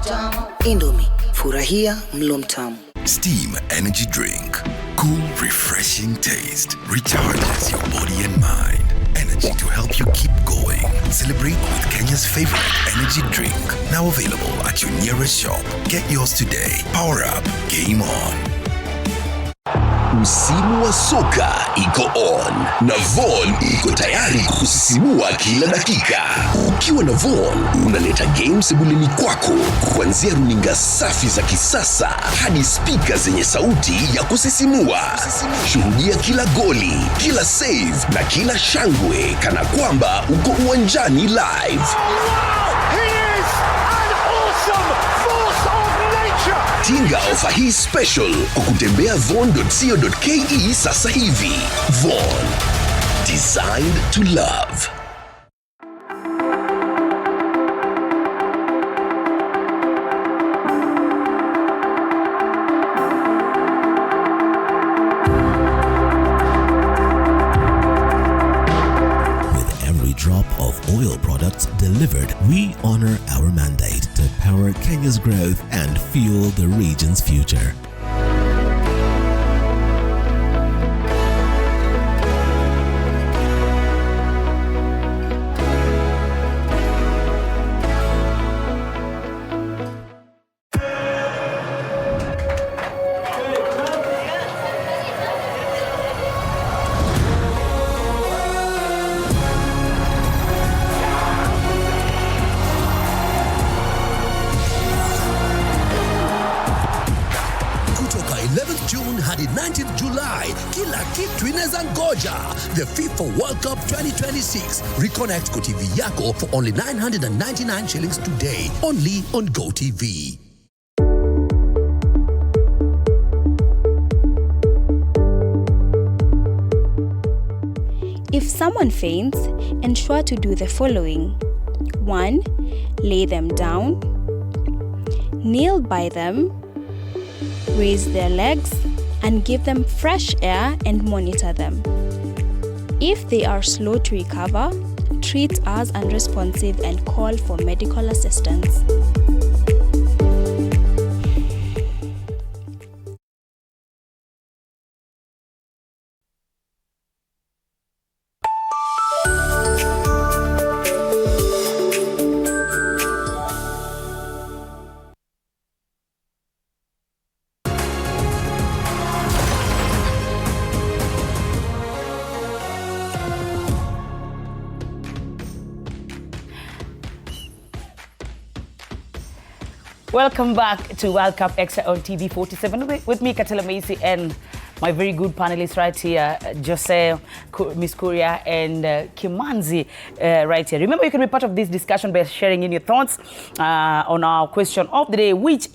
tamu. Indomie, furahia mlo mtamu. Steam energy drink. Cool, refreshing taste. Recharges your body and mind. Energy to help you keep going. Celebrate with Kenya's favorite energy drink. Now available at your nearest shop. Get yours today. Power up. Game on. Msimu wa soka iko on na Von iko tayari kusisimua kila dakika. Ukiwa na Von unaleta games sebuleni kwako, kuanzia runinga safi za kisasa hadi speaker zenye sauti ya kusisimua. Shuhudia kila goli, kila save na kila shangwe kana kwamba uko uwanjani live. Tinga ofa hii special kwa kutembea von.co.ke sasa hivi. Von, designed to love. With every drop of oil products delivered, we honor our mandate to power Kenya's growth and fuel the region's future. 20th July, kila kitu inaweza ngoja. The FIFA World Cup 2026. Reconnect GOtv yako for only 999 shillings today. Only on GOtv. If someone faints, ensure to do the following. 1. Lay them down. Kneel by them. Raise their legs and give them fresh air and monitor them. If they are slow to recover, treat as unresponsive and call for medical assistance. Welcome back to World Cup Xtra on TV47 with me, Katela Macy, and my very good panelists right here, Jose, Miss Kuria, and Kimanzi right here. Remember, you can be part of this discussion by sharing in your thoughts on our question of the day, which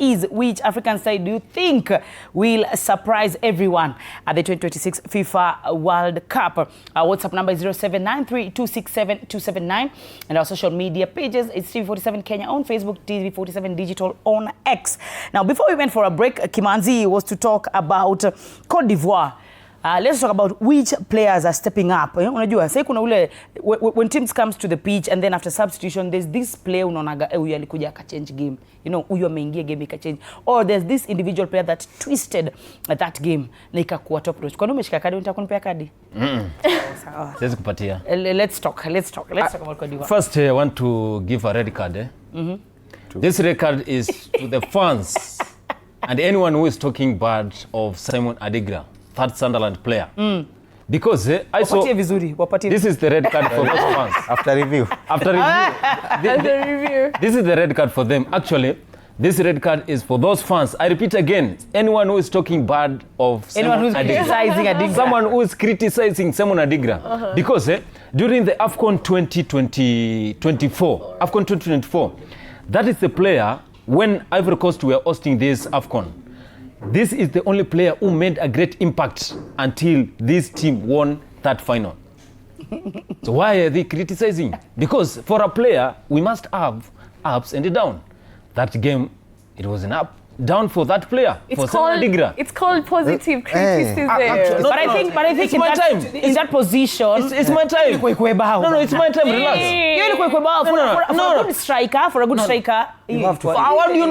African side do you think will surprise everyone at the 2026 FIFA World Cup? Our WhatsApp number is 0793267279, and our social media pages, it's TV47 Kenya on Facebook, TV47 Digital on X. Now, before we went for a break, Kimanzi was to talk about Cote d'Ivoire. Let's talk about which players are stepping up. Unajua, sasa kuna ule when teams comes to the pitch and then after substitution there's this player unaonaga huyu alikuja aka change game. Huyu ameingia game ika change. Or there's this individual player that twisted that game na ikakuwa top notch. Kwa nini umeshika kadi unataka kunipea kadi? Sawa. Let's kupatia. Let's talk about Cote d'Ivoire. First, I want to give a red card. This red card is to the fans and anyone who is talking bad of Simon Adigra, third Sunderland player. Because I saw this is the red card for those fans. After review. This is the red card for them. Actually, this red card is for those fans. I repeat again, anyone who is talking bad of anyone who's criticizing Adigra. Someone who is criticizing Simon Adigra. Because during the AFCON 2024, that is the player when Ivory Coast were hosting this AFCON. This is the only player who made a great impact until this team won that final. So why are they criticizing? Because for a player, we must have ups and downs. That game, it was an up, down for that player. It's called positive criticism. But I think it's my time. In that position, it's my time. No, it's my time. Relax. For a good striker, you have to. How do you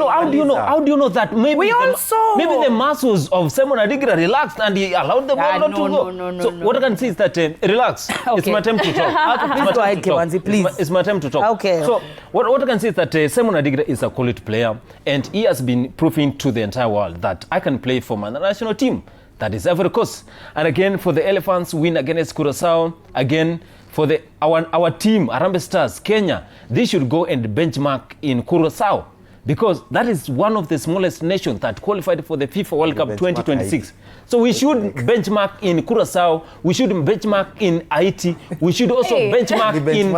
know that? Maybe the muscles of Simon Adigra relaxed and he allowed the ball not to go. So what I can say is that relax. Okay. It's my time to talk. Please go ahead, Kiwanzi, please. It's my time to talk. Okay. So what I can say is that Simon Adigra is a quality player and he has been proving to the entire world that I can play for my national team. That is Ivory Coast. And again, for the Elephants win against Curaçao, again, for our team, Harambee Stars, Kenya, they should go and benchmark in Curaçao because that is one of the smallest nations that qualified for the FIFA World Cup 2026. So we should benchmark in Curaçao, we should benchmark in Haiti, we should also benchmark in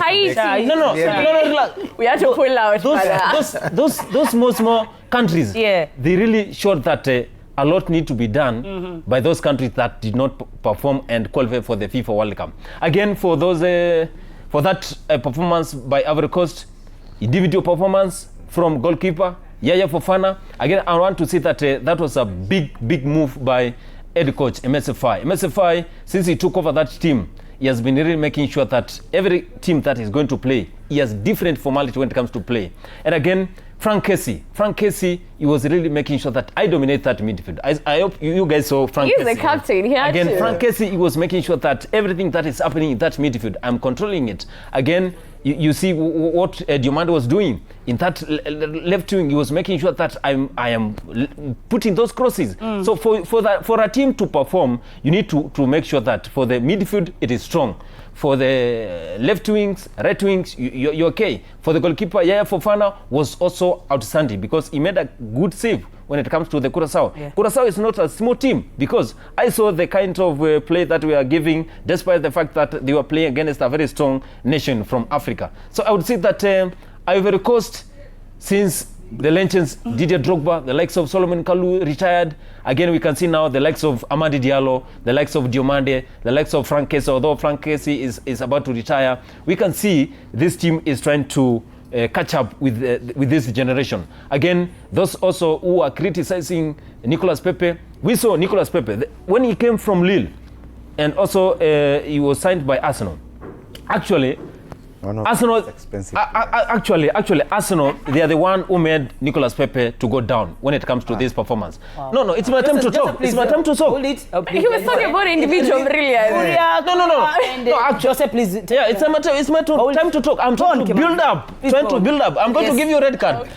Haiti. No, we have to pull out those small countries. Yeah. They really showed that a lot need to be done by those countries that did not perform and qualify for the FIFA World Cup. Again, for those for that performance by Ivory Coast, individual performance from goalkeeper Yaya Fofana. Again, I want to say that that was a big move by head coach MSFI. MSFI, since he took over that team, he has been really making sure that every team that is going to play, he has different formality when it comes to play. And again, Frank Casey, he was really making sure that I dominate that midfield. I hope you guys saw Frank Casey. He's the captain. He had Again, to. Frank Casey, he was making sure that everything that is happening in that midfield, I'm controlling it. Again, you see what Diomande was doing in that left wing. He was making sure that I am putting those crosses. So for a team to perform, you need to make sure that for the midfield it is strong. For the left wings, right wings, you're okay. For the goalkeeper, Yaya Fofana was also outstanding because he made a good save when it comes to the Curaçao. Yeah. Curaçao is not a small team, because I saw the kind of play that we are giving, despite the fact that they were playing against a very strong nation from Africa. So I would say that Ivory Coast, since the legends Didier Drogba, the likes of Solomon Kalou retired, again we can see now the likes of Amadi Diallo, the likes of Diomande, the likes of Frank Kessie, although Frank Kessie is about to retire. We can see this team is trying to catch up with this generation. Again, those also who are criticizing Nicolas Pepe, we saw Nicolas Pepe when he came from Lille, and also he was signed by Arsenal. Actually, Arsenal, actually, Arsenal, they are the one who made Nicolas Pepe to go down when it comes to this performance. Wow. No, it's my time to talk. It's my time to talk. He was talking about individual brilliance. No, Joseph, please. Yeah, it's my time to talk. I'm trying to build up. I'm going to give you a red card.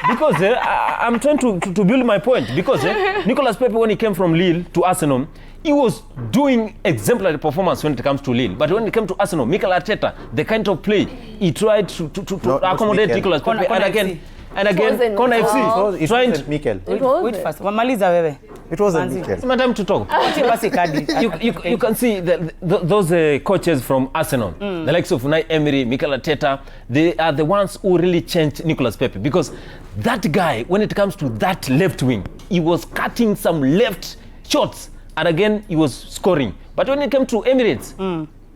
Because I'm trying to build my point. Because Nicolas Pepe, when he came from Lille to Arsenal, he was doing exemplary performance when it comes to Lille. But when it came to Arsenal, Mikel Arteta, the kind of play, he tried to accommodate Nicolas Pepe. And again, Kona FC. It wasn't Mikel. Wait first. Maliza wewe. It wasn't Mikel. It's my time to talk. You can see those coaches from Arsenal, the likes of Unai Emery, Mikel Arteta, they are the ones who really changed Nicolas Pepe. Because that guy, when it comes to that left wing, he was cutting some left shots. And again, he was scoring. But when it came to Emirates,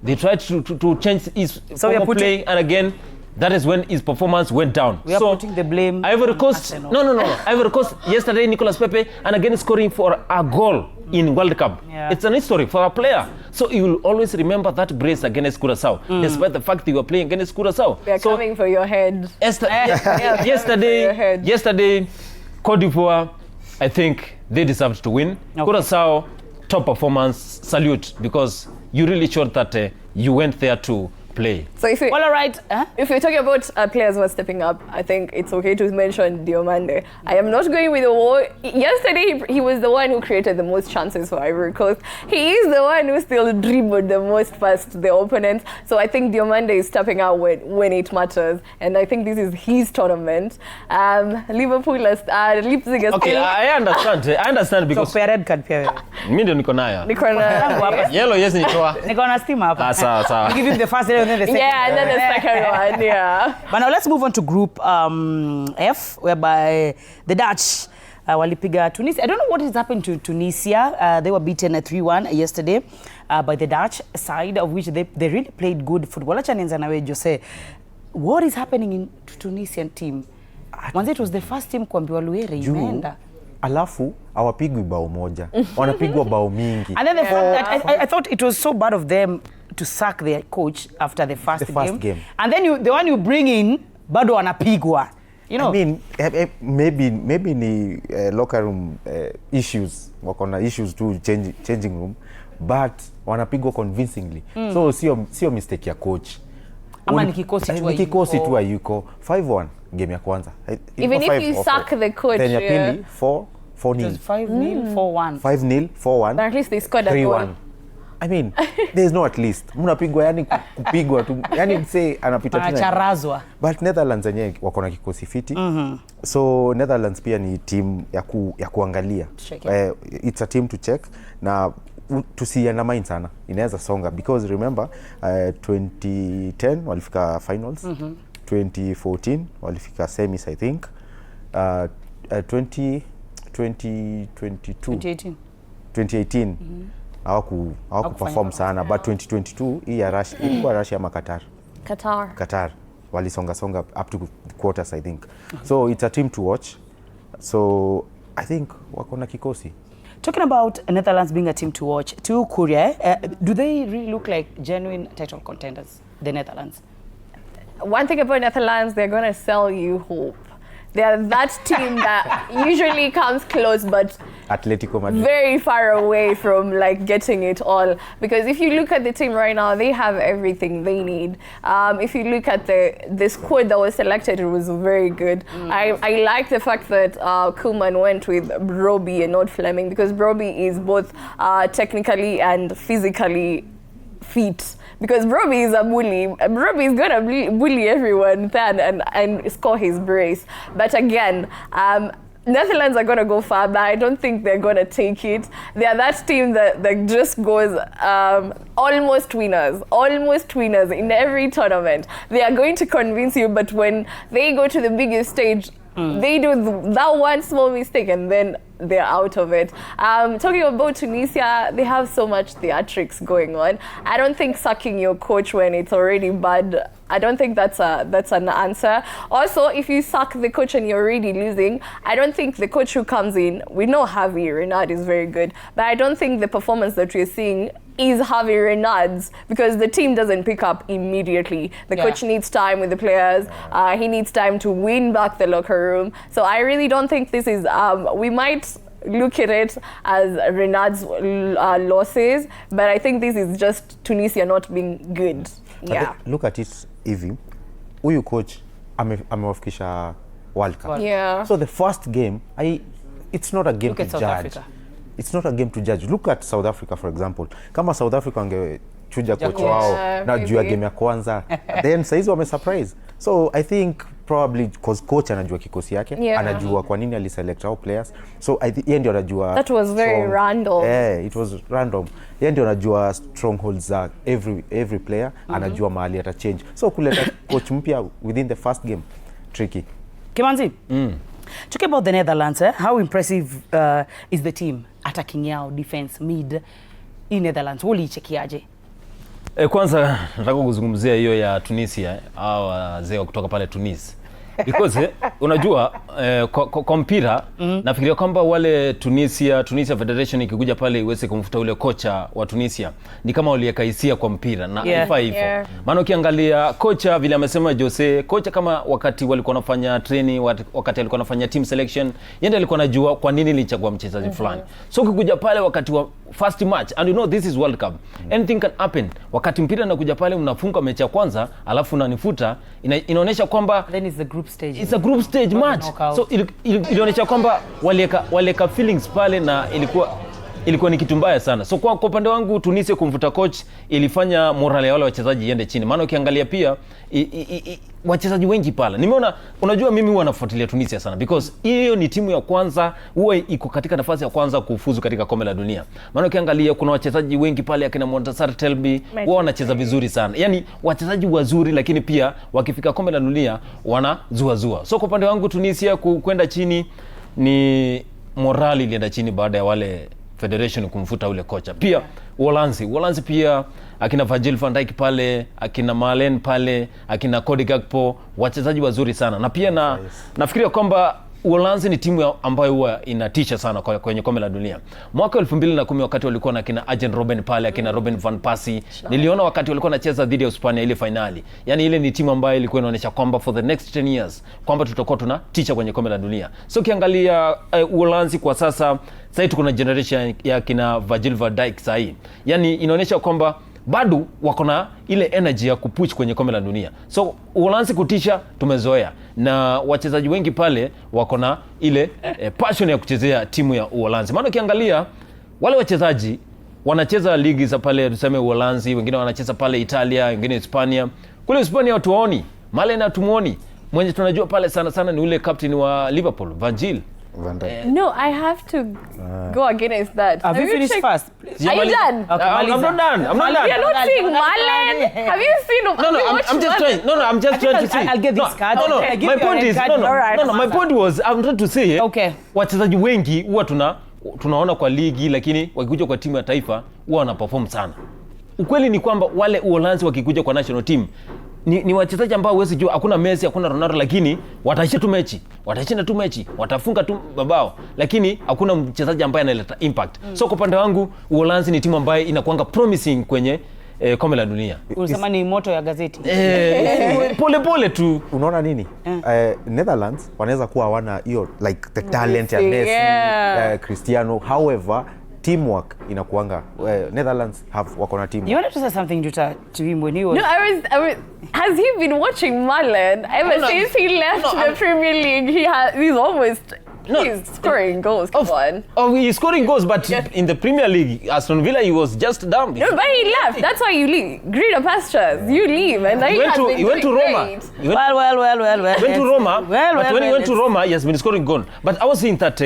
they tried to change his play. And again, that is when his performance went down. We are putting the blame Ivory Coast. No. Ivory Coast, yesterday, Nicolas Pepe, and again scoring for a goal in World Cup. Yeah. It's an history for a player. So you will always remember that brace against Curaçao, despite the fact that you were playing against Curaçao. We are coming for your head. Yesterday, Cote d'Ivoire, I think they deserved to win. Okay. Curaçao, top performance, salute, because you really showed that you went there to play. So if all right. If you're talking about players who are stepping up, I think it's okay to mention Diomande. I am not going with the war. Yesterday, he was the one who created the most chances for Ivory Coast. He is the one who still dribbled the most past the opponents. So I think Diomande is stepping out when it matters. And I think this is his tournament. Liverpool, Leipzig is okay, I understand because... So, red card pia wewe. Mimi ndio niko nayo. Yellow, yes, niko na steam hapa. Sawa. Give him the first and then the second. Yeah, and then the second one, yeah. But now let's move on to Group F, whereby the Dutch walipiga Tunisia. I don't know what has happened to Tunisia. They were beaten 3-1 yesterday by the Dutch side, of which they really played good football. Acha nianze nawe Jose. What is happening in Tunisian team? Mwanzo it was the first team kuambiwa Luere imeenda. Alafu hawapigwi bao moja. Wanapigwa bao mingi. And then I thought it was so bad of them to sack their coach after the first game. And then the one you bring in bado wanapigwa. You know? I mean, maybe ni locker room issues, wakona issues to changing room, but wanapigwa convincingly. So sio mistake ya coach. Ama ni kikosi tu hayuko. 5-1 game ya kwanza. Even if you sack the coach, then ya pili 4-0. 5-0, 4-1. 5-0, 4-1. But at least they scored a goal. I mean, there's no at least. Mnapigwa yani kupigwa tu. Yani say anapita tu. Anacharazwa. But Netherlands yenyewe wako na kikosi fiti. So Netherlands pia ni team ya kuangalia. It's a team to check na tusiandamine sana. Inaweza songa because remember 2010 walifika finals. 2014 walifika semis I think. 2018 hawaku perform sana, but 2022 hii ya Russia ilikuwa Russia ama Qatar walisonga up to quarters I think. So it's a team to watch. So I think wako na kikosi. Talking about Netherlands being a team to watch, to Korea, do they really look like genuine title contenders, the Netherlands? One thing about Netherlands, they're going to sell you hope. They're that team that usually comes close, but Atletico Madrid very far away from like getting it all. Because if you look at the team right now, they have everything they need. If you look at the squad that was selected, it was very good. I like the fact that Koeman went with Brobbey and not Fleming, because Brobbey is both technically and physically fit. Because Brobbey is a bully. Brobbey is gonna bully everyone then and score his brace. But again, Netherlands are going to go far, but I don't think they're going to take it. They are that team that just goes almost winners in every tournament. They are going to convince you, but when they go to the biggest stage, they do that one small mistake and then they're out of it. Talking about Tunisia, they have so much theatrics going on. I don't think sacking your coach when it's already bad, I don't think that's an answer. Also, if you sack the coach and you're already losing, I don't think the coach who comes in, we know Javi Renard is very good, but I don't think the performance that we're seeing is Javi Renard's, because the team doesn't pick up immediately. The coach needs time with the players. He needs time to win back the locker room. So I really don't think this is, we might look at it as Renard's losses, but I think this is just Tunisia not being good. Look at it hivi, huyu coach amewafikisha World Cup. So the first game, it's not a game to judge. It's not a game to judge. Look at South Africa, for example. Kama South Africa wangechuja coach wao na juu ya game ya kwanza, then saizi wame surprise. So I think probably because coach anajua kikosi yake, anajua kwa nini aliselect our players. So yeye ndio anajua. That was very random. It was random. Yeye ndio anajua strongholds za every player, anajua mahali ata change. So kuleta coach mpya within the first game, tricky. Kimanzi, talking about the Netherlands, how impressive is the team attacking yao, defense, mid in Netherlands? Ulichekiaje? Kwanza nataka kuzungumzia hiyo ya Tunisia au wazee kutoka pale Tunis. Because unajua kwa mpira nafikiria kwamba wale Tunisia Federation ikikuja pale iweze kumfuta ule kocha wa Tunisia ni kama waliweka hisia kwa mpira na ifo. Maana ukiangalia kocha vile amesema Jose, kocha kama wakati walikuwa wanafanya training, wakati alikuwa anafanya team selection, yeye alikuwa anajua kwa nini alichagua mchezaji fulani. So ukikuja pale wakati wa first match, and you know this is World Cup, anything can happen. Wakati mpira unakuja pale mnafunga mechi ya kwanza alafu unanifuta, inaonyesha kwamba then is the group stage. It's a group stage match. So ilionyesha kwamba waleka feelings pale na ilikuwa ni kitu mbaya sana. So kwa upande wangu Tunisia kumfuta coach ilifanya morale ya wale wachezaji iende chini. Maana ukiangalia pia wachezaji wengi pale. Nimeona, unajua mimi huwa nafuatilia Tunisia sana because hiyo ni timu ya kwanza huwa iko katika nafasi ya kwanza kufuzu katika kombe la dunia. Maana ukiangalia kuna wachezaji wengi pale akina Montassar Telbi wao wanacheza vizuri sana. Yaani wachezaji wazuri, lakini pia wakifika kombe la dunia wanazua. So kwa upande wangu Tunisia kwenda chini ni morali ilienda chini baada ya wale Federation kumfuta ule kocha. Pia Uholanzi pia akina Virgil van Dijk pale, akina Malen pale, akina Cody Gakpo, wachezaji wazuri sana. Na pia nafikiria kwamba Uholanzi ni timu ambayo huwa inatisha sana kwenye kombe la dunia. Mwaka 2010 wakati walikuwa na akina Arjen Robben pale, akina Robin van Persie, niliona wakati walikuwa wanacheza dhidi ya Hispania ile finali. Yaani ile ni timu ambayo ilikuwa inaonyesha kwamba for the next 10 years kwamba tutakuwa tunatisha kwenye kombe la dunia. So ukiangalia Uholanzi kwa sasa tuko na generation ya kina Virgil van Dijk sasa. Yaani inaonyesha kwamba bado wako na ile energy ya kupush kwenye kombe la dunia. So Uholanzi kutisha tumezoea, na wachezaji wengi pale wako na ile passion ya kuchezea timu ya Uholanzi. Maana ukiangalia wale wachezaji wanacheza ligi za pale tuseme Uholanzi, wengine wanacheza pale Italia, wengine Hispania. Kule Hispania watu waoni, Malen hatumuoni. Mwenye tunajua pale sana ni ule captain wa Liverpool, Virgil van Dijk. No, I have to go against that. Have you finished first? Are you done? Okay, I'm not done. You're not seeing Malen. Have you seen him? I'm just trying to say. I'll get this card. No. Okay, My point is my point was I'm trying to say wachezaji wengi huwa tunaona kwa ligi, lakini wakikuja kwa timu ya taifa huwa wanaperform sana. Ukweli ni kwamba wale Uholanzi wakikuja kwa national team ni wachezaji ambao huwezi jua, hakuna Messi, hakuna Ronaldo, lakini watashinda tu mechi, watafunga tu mabao, lakini hakuna mchezaji ambaye analeta impact. So kwa upande wangu Uholanzi ni timu ambayo inakuanga promising kwenye kombe la dunia. Unasema ni moto ya gazeti. Pole tu. Unaona nini? Netherlands wanaweza kuwa hawana hiyo like the talent ya Messi, Cristiano, however teamwork inakuanga. Netherlands wako na team. You wanted to say something to him when he was... No, I was has he been watching Malen? Ever since he left the Premier League, he's almost No. He's scoring goals. Come on. Oh, he's scoring goals, but in the Premier League, Aston Villa, he was just dumped. No, but he left. That's why you leave. Greener pastures. You leave, and then He went to Roma. Well. He went to Roma. But when he went to let's- Roma, he has been scoring goals. But I was saying that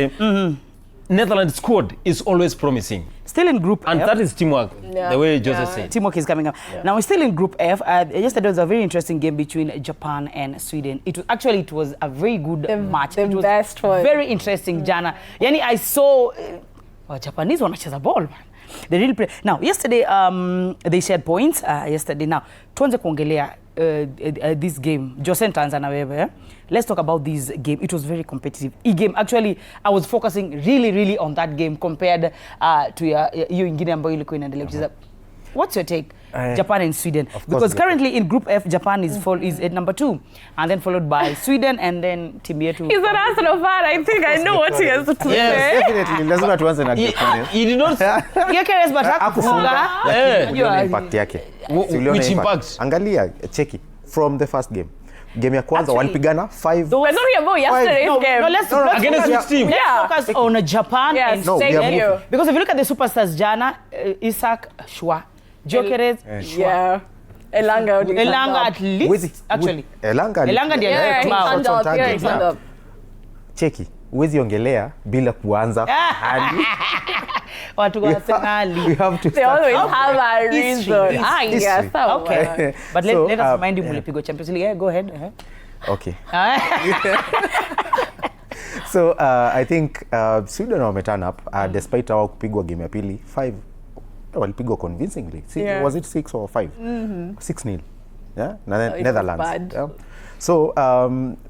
Netherlands squad is always promising. Still in Group And F. that is teamwork, the way Joseph said. Teamwork is coming up. Now we're still in Group F. Yesterday was a very interesting game between Japan and Sweden. It was a very good match. The It was best one. very interesting, Jana. Yani I saw Japanese wanacheza ball, man. They really play. Now yesterday they shared points. Yesterday now tuanze kuongelea this game. Jose ntaanza na wewe. Let's talk about this game. It was very competitive. Game actually I was focusing really on that game compared to hiyo ingine ambayo ilikuwa inaendelea kucheza. What's your take? Japan and Sweden. Because currently in Group F, Japan is at number 2, and then followed by Sweden, and then team yetu. He's an Arsenal fan. I think I know what he has to say. Definitely. Lazima tuanze na Japan. He did not. Yes, but hakufunga. Uliona impact yake. Which impact? Angalia, cheki from the first game. Game ya kwanza walipigana 5. We're talking about yesterday's game. No, let's Against which team? Let's focus on Japan and No, we thank are you. moving. because if you look at the superstars, Jana, Isak, Shua, Gyökeres, Shua. Yeah. Elanga at least, actually. Elanga ndiye Yeah, he alikuwa turned up. Yeah, he turned up. cheki, huwezi ongelea bila kuanza hadi Watu wa we Arsenali. have to They start always from- have a reason. History. Yes. Okay. But So, let us remind you mlipigwa Champions League. Yeah, go ahead. Okay. So I think Sweden wameturn up despite hao kupigwa game ya pili 5 walipigwa convincingly. Yeah. Was it 6 or 5? 6-0. Yeah? was Netherlands. bad. Yeah? So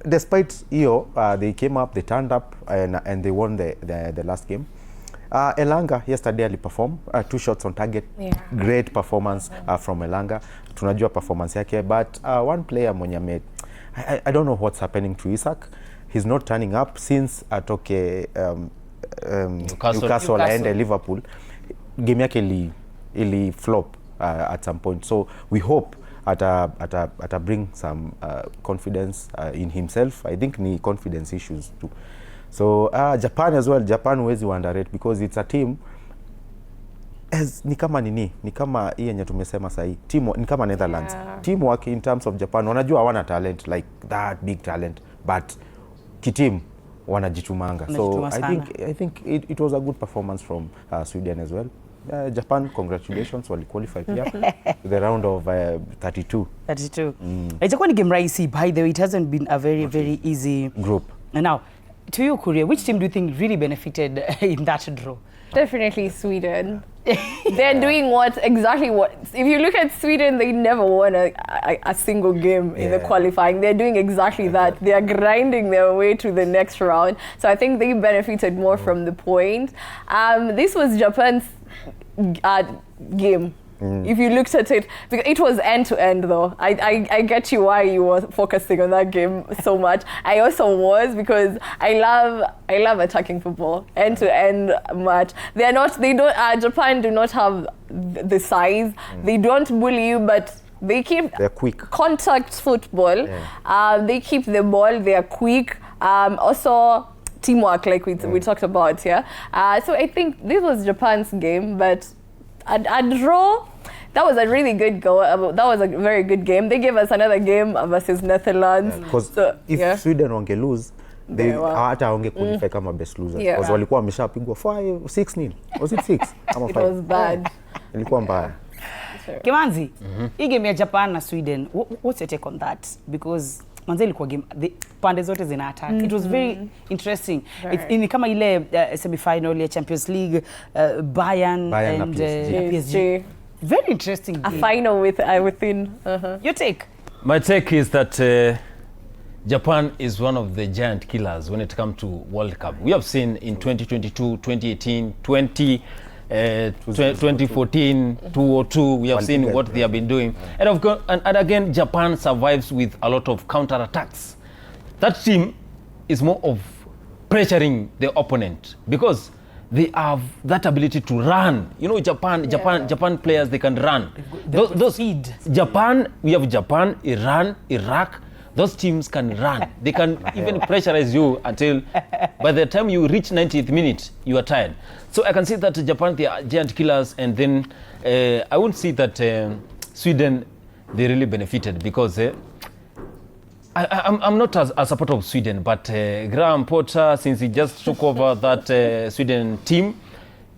despite hiyo they came up, they turned up and they won the last game. Elanga yesterday aliperform 2 shots on target. Yeah. Great performance from Elanga. Tunajua performance yake, but one player mwenye I don't know what's happening to Isak. He's not turning up since atoke Newcastle aende Liverpool. Game yake ili flop at some point. So we hope ata bring some confidence in himself. I think ni confidence issues too. So Japan as well. Japan huwezi underrate because it's a team ni kama ni kama hii yenye tumesema sahi. Team ni kama Netherlands. Yeah. Teamwork in terms of Japan. Wanajua hawana talent like that big talent, but kitim wanajitumanga. So I think it was a good performance from Sweden as well. Japan, congratulations, wali qualify pia the round of 32. Itakuwa ni game rahisi, by the way. It hasn't been a very easy group. And now, to you, Korea, which team do you think really benefited in that draw? Definitely Sweden. They're doing exactly what. If you look at Sweden, they never won a single game in the qualifying. They're doing exactly that. They are grinding their way to the next round. So I think they benefited more from the point. This was Japan's game. If you looked at it, because it was end to end though. I get you why you were focusing on that game so much. I also was, because I love attacking football, end to end match. Japan do not have the size. They don't bully you, but they're quick. Contact football. They keep the ball. They are quick. Also teamwork, like we talked about. Yeah. So I think this was Japan's game, but a draw. That was a really good goal. That was a very good game. They gave us another game versus Netherlands. Because if Sweden wange lose, they hata wange qualify kama best loser. Because walikuwa wameshapigwa 6-0. Was it 6? It was bad. Ilikuwa mbaya. Kimanzi, hii game ya Japan na Sweden, what's your take on that? Because manze ilikuwa game, pande zote zina attack. It was very interesting. It's kama ile semi-final ya Champions League, Bayern and PSG. Very interesting game. A final within. Your take? My take is that Japan is one of the giant killers when it comes to World Cup. We have seen in 2022, 2018, 2014, 2002, we have seen what they have been doing. And of course, and again, Japan survives with a lot of counter-attacks. That team is more of pressuring the opponent because they have that ability to run. You know, Japan players, they can run. Those Japan, we have Japan, Iran, Iraq, those teams can run. They can even pressurize you until by the time you reach 90th minute, you are tired. So I can see that Japan, they are giant killers, and then I won't see that Sweden, they really benefited because I'm not a supporter of Sweden, but Graham Potter, since he just took over that Sweden team,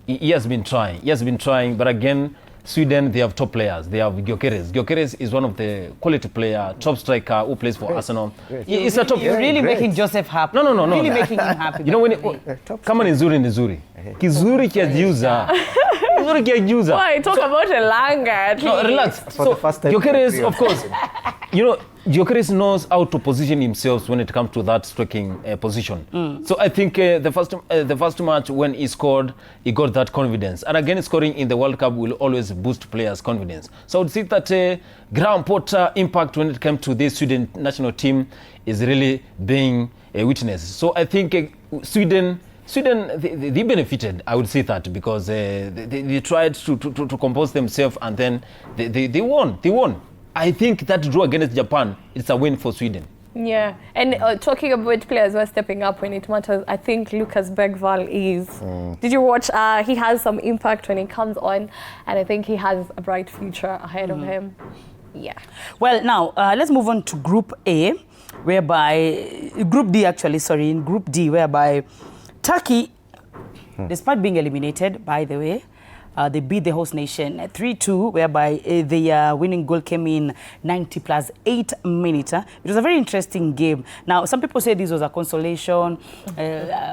he has been trying. He has been trying, but again, Sweden, they have top players. They have Gyökeres. Gyökeres is one of the quality player, top striker who plays for Arsenal. He's a top. You're really making Joseph happy. No. Really making him happy. You know when kama ni nzuri ni nzuri. Kizuri kiajiuza. Kizuri kiajiuza. Why talk about a langa? No, relax. So Gyökeres, of course, you know, Gyökeres knows how to position himself when it comes to that striking position. So I think the first match when he scored, he got that confidence. And again, scoring in the World Cup will always boost players' confidence. So I would say that Graham Potter impact when it comes to this Sweden national team is really being witnessed. So I think Sweden, they benefited, I would say that, because they tried to compose themselves, and then they won. They won. I think that draw against Japan, it's a win for Sweden. Yeah, and talking about players who are stepping up when it matters, I think Lucas Bergvall is. Did you watch? He has some impact when he comes on, and I think he has a bright future ahead of him. Yeah. Well, now let's move on to Group A, whereby Group D actually. Sorry, in Group D, whereby Turkey, despite being eliminated, by the way, they beat the host nation 3-2, whereby the winning goal came in 90 plus 8 minutes. It was a very interesting game. Now, some people say this was a consolation,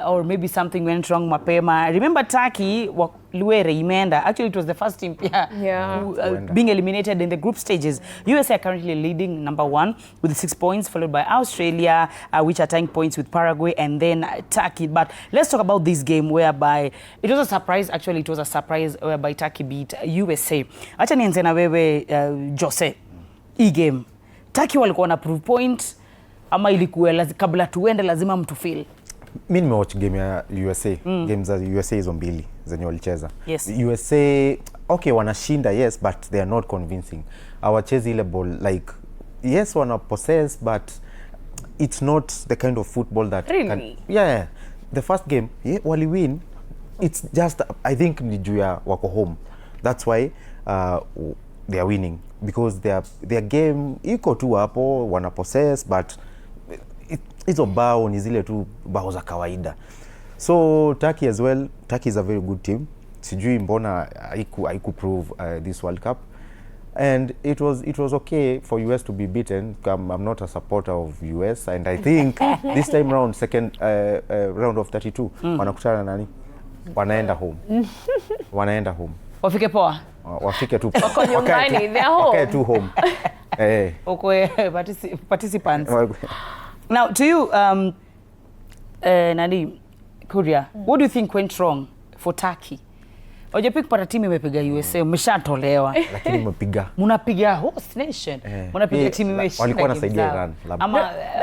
or maybe something went wrong mapema. Remember Turkey, Luere Imenda, actually it was the first team being eliminated in the group stages. USA are currently leading number 1 with 6 points, followed by Australia, which are tying points with Paraguay, and then Turkey. But let's talk about this game, whereby it was a surprise. Actually, it was a surprise whereby Turkey beat USA. Acha nianze na wewe Jose. Hii game Turkey walikuwa na proof point ama ilikuwa kabla tuende lazima mtu feel? Mimi nimewatch game ya USA. Games za USA hizo mbili zenye walicheza. Yes. USA okay wanashinda, yes, but they are not convincing. Hawachezi ile ball like, yes, wana possess, but it's not the kind of football that really? Yeah. The first game, wali win. It's just, I think ni juu ya wako home. That's why they are winning, because their game iko tu hapo, wana possess, but hizo bao ni zile tu bao za kawaida. So Turkey as well, Turkey is a very good team. Sijui mbona haiku prove this World Cup. And it was okay for US to be beaten. I'm not a supporter of US, and I think this time round, second round of 32, wanakutana nani? Wanaenda home. Wanaenda home. Wafike poa? Wafike tu. Wako nyumbani, they're home. Okay, tu home. Okay, participants. Now, to you, Nani, Kuria, what do you think went wrong for Turkey? Ojepi kupata timu imepiga USA, umeshatolewa. Lakini mmepiga. Munapiga host nation. Munapiga timu imeshinda. Walikuwa nasaidia Iran.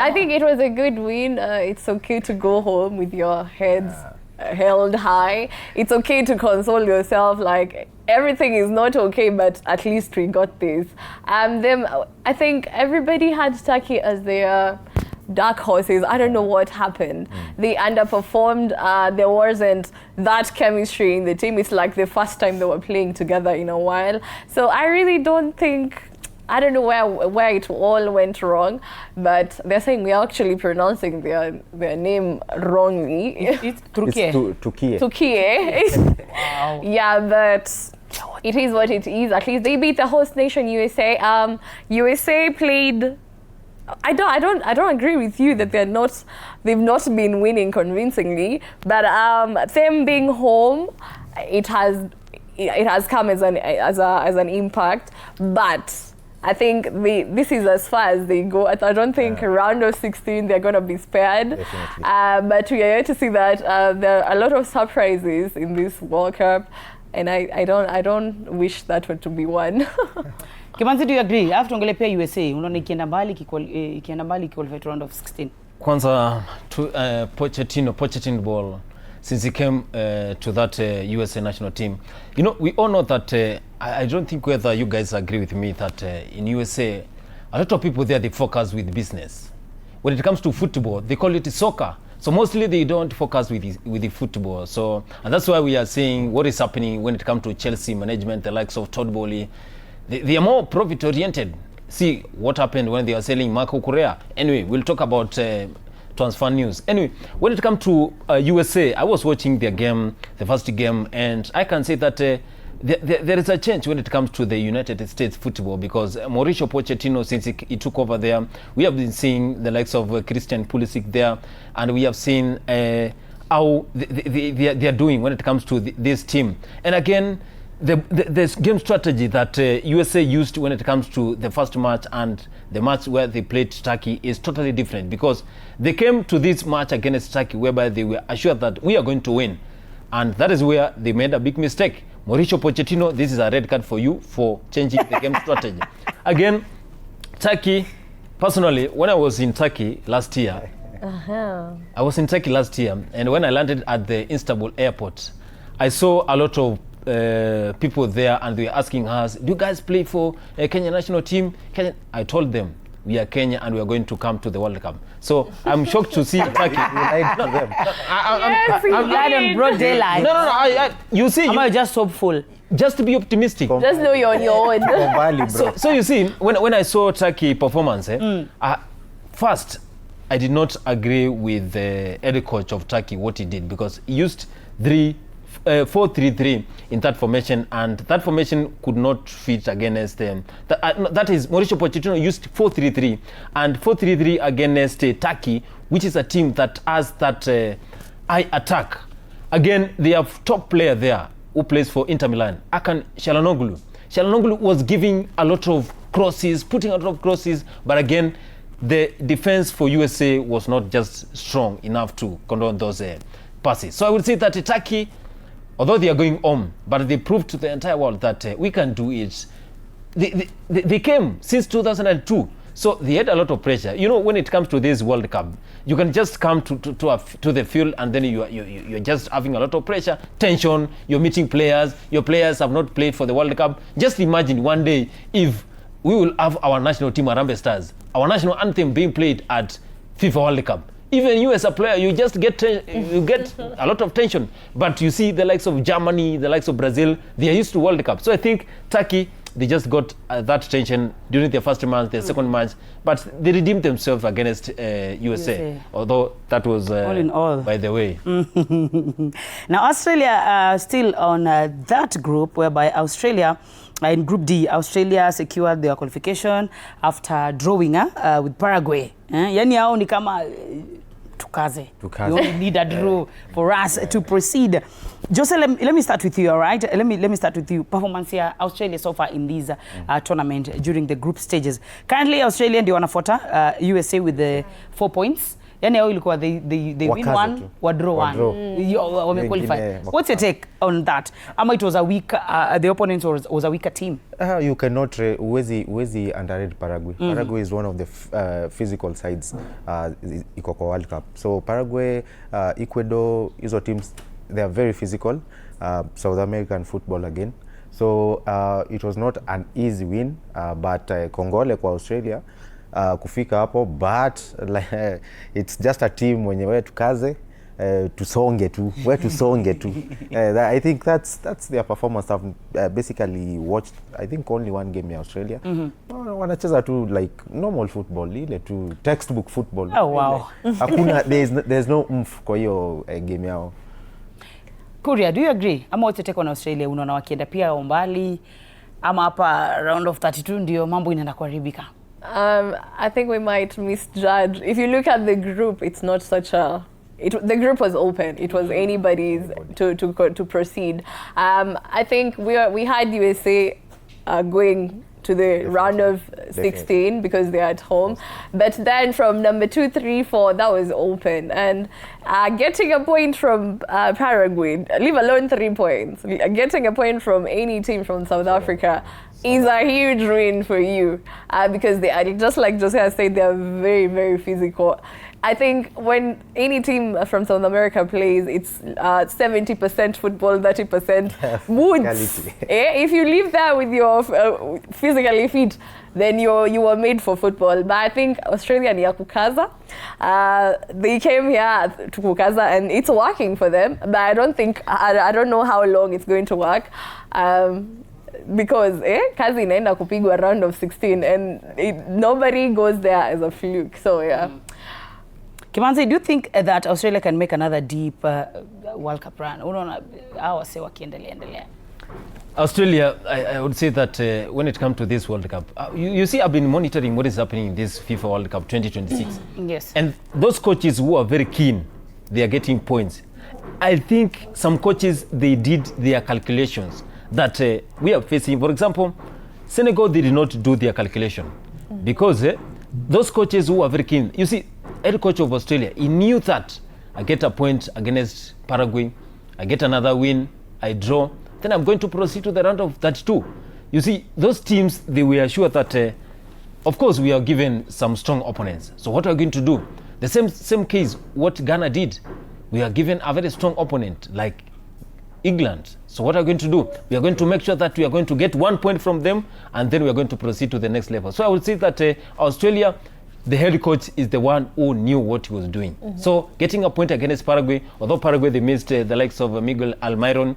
I think it was a good win. It's okay to go home with your heads held high. It's okay to console yourself, like everything is not okay, but at least we got this. I think everybody had Turkey as their dark horses. I don't know what happened. They underperformed. There wasn't that chemistry in the team. It's like the first time they were playing together in a while. So I really don't think, I don't know where it all went wrong, but they're saying we're actually pronouncing their name wrongly. It's Turkey. Turkey. Wow. Yeah, but it is what it is. At least they beat the host nation USA. USA played. I don't agree with you that they've not been winning convincingly, but them being home, it has come as an impact. But I think this is as far as they go. I don't think round of 16 they're gonna be spared. But we are here to see that there are a lot of surprises in this World Cup, and I don't wish that one to be one. Kimanzi, do you agree? After tuongelee pia USA, unaona ikienda mbali qualified round of 16. Kwanza Pochettino ball, since he came to that USA national team. You know, we all know that I don't think whether you guys agree with me that in USA a lot of people there, they focus with business. When it comes to football, they call it soccer. So mostly they don't focus with the football. So, and that's why we are seeing what is happening when it comes to Chelsea management, the likes of Todd Bowley. They are more profit oriented. See what happened when they were selling Marco Correa. Anyway, we'll talk about transfer news. Anyway, when it comes to USA, I was watching their game, the first game, and I can say that there is a change when it comes to the United States football, because Mauricio Pochettino, since he took over there, we have been seeing the likes of Christian Pulisic there, and we have seen how they are doing when it comes to this team. And again, the game strategy that USA used when it comes to the first match and the match where they played Turkey is totally different, because they came to this match against Turkey whereby they were assured that we are going to win, and that is where they made a big mistake. Mauricio Pochettino, this is a red card for you for changing the game strategy. Again, Turkey, personally, when I was in Turkey last year, I was in Turkey last year, and when I landed at the Istanbul airport, I saw a lot of people there, and they were asking us, do you guys play for a Kenya national team? I told them, we are Kenya and we are going to come to the World Cup. So I'm shocked to see Turkey. I'm glad on broad daylight. No, you see. Am I just hopeful? Just to be optimistic. Just know you're on your own. So you see, when I saw Turkey performance, first, I did not agree with the head coach of Turkey, what he did, because he used 4-3-3 in that formation, and that formation could not fit against them. That is, Mauricio Pochettino used 4-3-3, and 4-3-3 against Turkey, which is a team that has that high attack. Again, they have top player there who plays for Inter Milan, Hakan Çalhanoğlu. Çalhanoğlu was giving a lot of crosses, putting a lot of crosses, but again, the defense for USA was not just strong enough to condone those passes. So I would say that Turkey, although they are going home, but they proved to the entire world that we can do it. They came since 2002, so they had a lot of pressure. You know, when it comes to this World Cup, you can just come to the field, and then you're just having a lot of pressure, tension. You're meeting players. Your players have not played for the World Cup. Just imagine one day if we will have our national team, Harambee Stars, our national anthem being played at FIFA World Cup. Even you as a player, you just get a lot of tension. But you see the likes of Germany, the likes of Brazil, they are used to World Cup. So I think Turkey, they just got that tension during their first match, their second match, but they redeemed themselves against USA. Although that was all in all, by the way. Now Australia still on that group, whereby Australia, in Group D, Australia secured their qualification after drawing with Paraguay. Yani hao ni kama tukaze. You only need a draw for us to proceed. Jose, let me start with you, all right? Let me start with you. Performance here, Australia so far in this tournament during the group stages. Currently, Australia ndio wanafuata USA with the 4 points. Yani hao ilikuwa they win one, wadraw one. Wamequalify. What's your take on that? Ama it was a weak, the opponent was a weaker team? You cannot uwezi underrate Paraguay. Paraguay is one of the physical sides iko kwa World Cup. So Paraguay, Ecuador, hizo teams, they are very physical. South American football again. So it was not an easy win, but Kongole kwa Australia kufika hapo, but it's just a team wenye wewe tukaze tusonge tu, wewe tusonge tu. I think that's their performance. I've basically watched, I think, only one game in Australia. Wanacheza tu like normal football, ile tu textbook football. Oh wow. Hakuna, there's no oomph kwa hiyo game yao. Kuria, do you agree? Ama wote take on Australia, unaona wakienda pia umbali, ama hapa round of 32 ndio mambo inaenda kuharibika? I think we might misjudge. If you look at the group, it's not such a... the group was open. It was anybody's to proceed. I think we had USA going to the round of 16 because they're at home. But then from number 2, 3, 4, that was open. And getting a point from Paraguay, leave alone 3 points, getting a point from any team from South Africa is a huge win for you because they are, just like Jose said, they are very, very physical. I think when any team from South America plays, it's 70% football, 30% moods. If you live there with your physically fit, then you were made for football. But I think Australia ni ya kukaza. They came here to kukaza and it's working for them. But I don't know how long it's going to work. Because kazi inaenda kupigwa round of 16 and nobody goes there as a fluke. So yeah. Kimanzi, do you think that Australia can make another deep World Cup run? Unaona hawa wase wakiendelea. Australia, I would say that when it comes to this World Cup, you see, I've been monitoring what is happening in this FIFA World Cup 2026. Yes. And those coaches who are very keen, they are getting points. I think some coaches, they did their calculations that we are facing. For example, Senegal, they did not do their calculation because those coaches who are very keen, you see, head coach of Australia, he knew that I get a point against Paraguay, I get another win, I draw, then I'm going to proceed to the round of 32. You see, those teams, they were sure that, of course, we are given some strong opponents. So what are we going to do? The same case, what Ghana did, we are given a very strong opponent like England. So what are we going to do? We are going to make sure that we are going to get 1 point from them, and then we are going to proceed to the next level. So I would say that Australia, the head coach is the one who knew what he was doing. So getting a point against Paraguay, although Paraguay, they missed the likes of Miguel Almiron,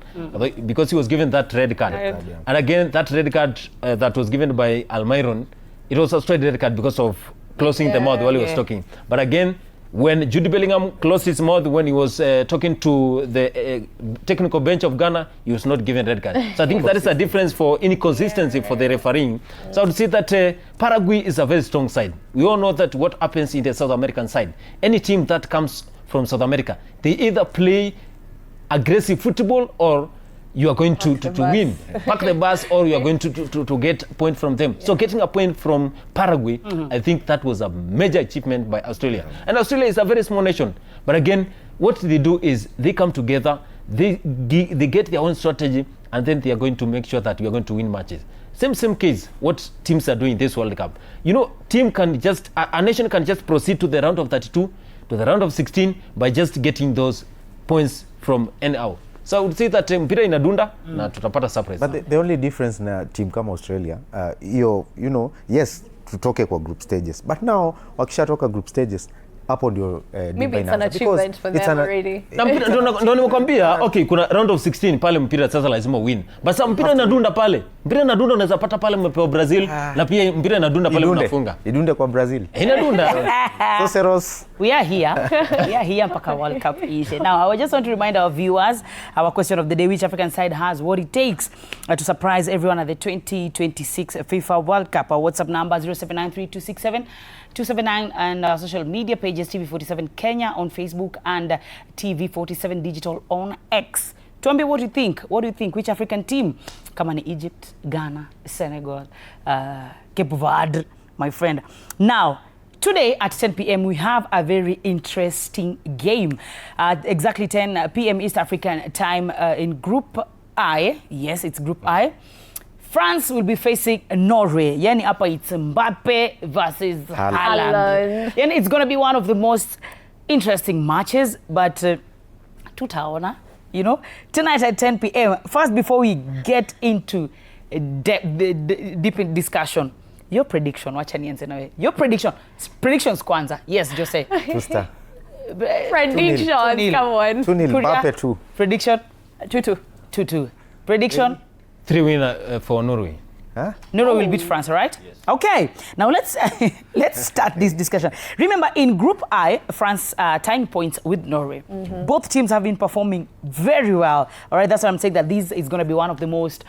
because he was given that red card. And again, that red card that was given by Almiron, it was a straight red card because of closing the mouth while he was talking. But again, when Jude Bellingham closed his mouth when he was talking to the technical bench of Ghana, he was not given red card. So I think that is a difference for inconsistency for the refereeing. So I would say that Paraguay is a very strong side. We all know that what happens in the South American side. Any team that comes from South America, they either play aggressive football or you are going to win, pack the bus, or you are going to get a point from them. So getting a point from Paraguay, I think that was a major achievement by Australia. And Australia is a very small nation. But again, what they do is they come together, they get their own strategy, and then they are going to make sure that we are going to win matches. Same case, what teams are doing this World Cup. You know, a nation can just proceed to the round of 32, to the round of 16 by just getting those points from NL. So I would say that mpira inadunda na tutapata surprise. But the only difference na team kama Australia, you know, yes, tutoke kwa group stages. But now, wakishatoka group stages, hapo ndio maybe it's an achievement for them already. Na ndio nimekwambia, okay, kuna round of 16 pale mpira sasa lazima win. Basi mpira inadunda pale. Mpira inadunda unaweza pata pale mpewa Brazil na pia mpira inadunda pale mnafunga. Idunde kwa Brazil. Inadunda. So Seros, we are here mpaka World Cup ishe. Now I just want to remind our viewers our question of the day: which African side has what it takes to surprise everyone at the 2026 FIFA World Cup? Our WhatsApp number 0793267279 and our social media pages TV47 Kenya on Facebook and TV47 Digital on X. Tuambie what do you think? What do you think? Which African team? Kama ni Egypt, Ghana, Senegal, Cape Verde, my friend. Now, today at 10 p.m. we have a very interesting game. At exactly 10 p.m. East African time in Group I. Yes, it's Group I. France will be facing Norway. Yani hapa it's Mbappe versus Haaland. Yani it's going to be one of the most interesting matches, but tutaona, you know, tonight at 10 p.m. First, before we get into deep in discussion, your prediction, wacha nianze nawe. Your predictions kwanza. Yes, Jose. Tusta. Predictions, come on. 2-0 Mbappe 2. Prediction? 2-2. 2-2. Prediction? 3-win for Norway. Huh? Norway will beat France, all right? Yes. Okay. Now let's start this discussion. Remember, in Group I, France tying points with Norway. Both teams have been performing very well. All right, that's why I'm saying that this is going to be one of the most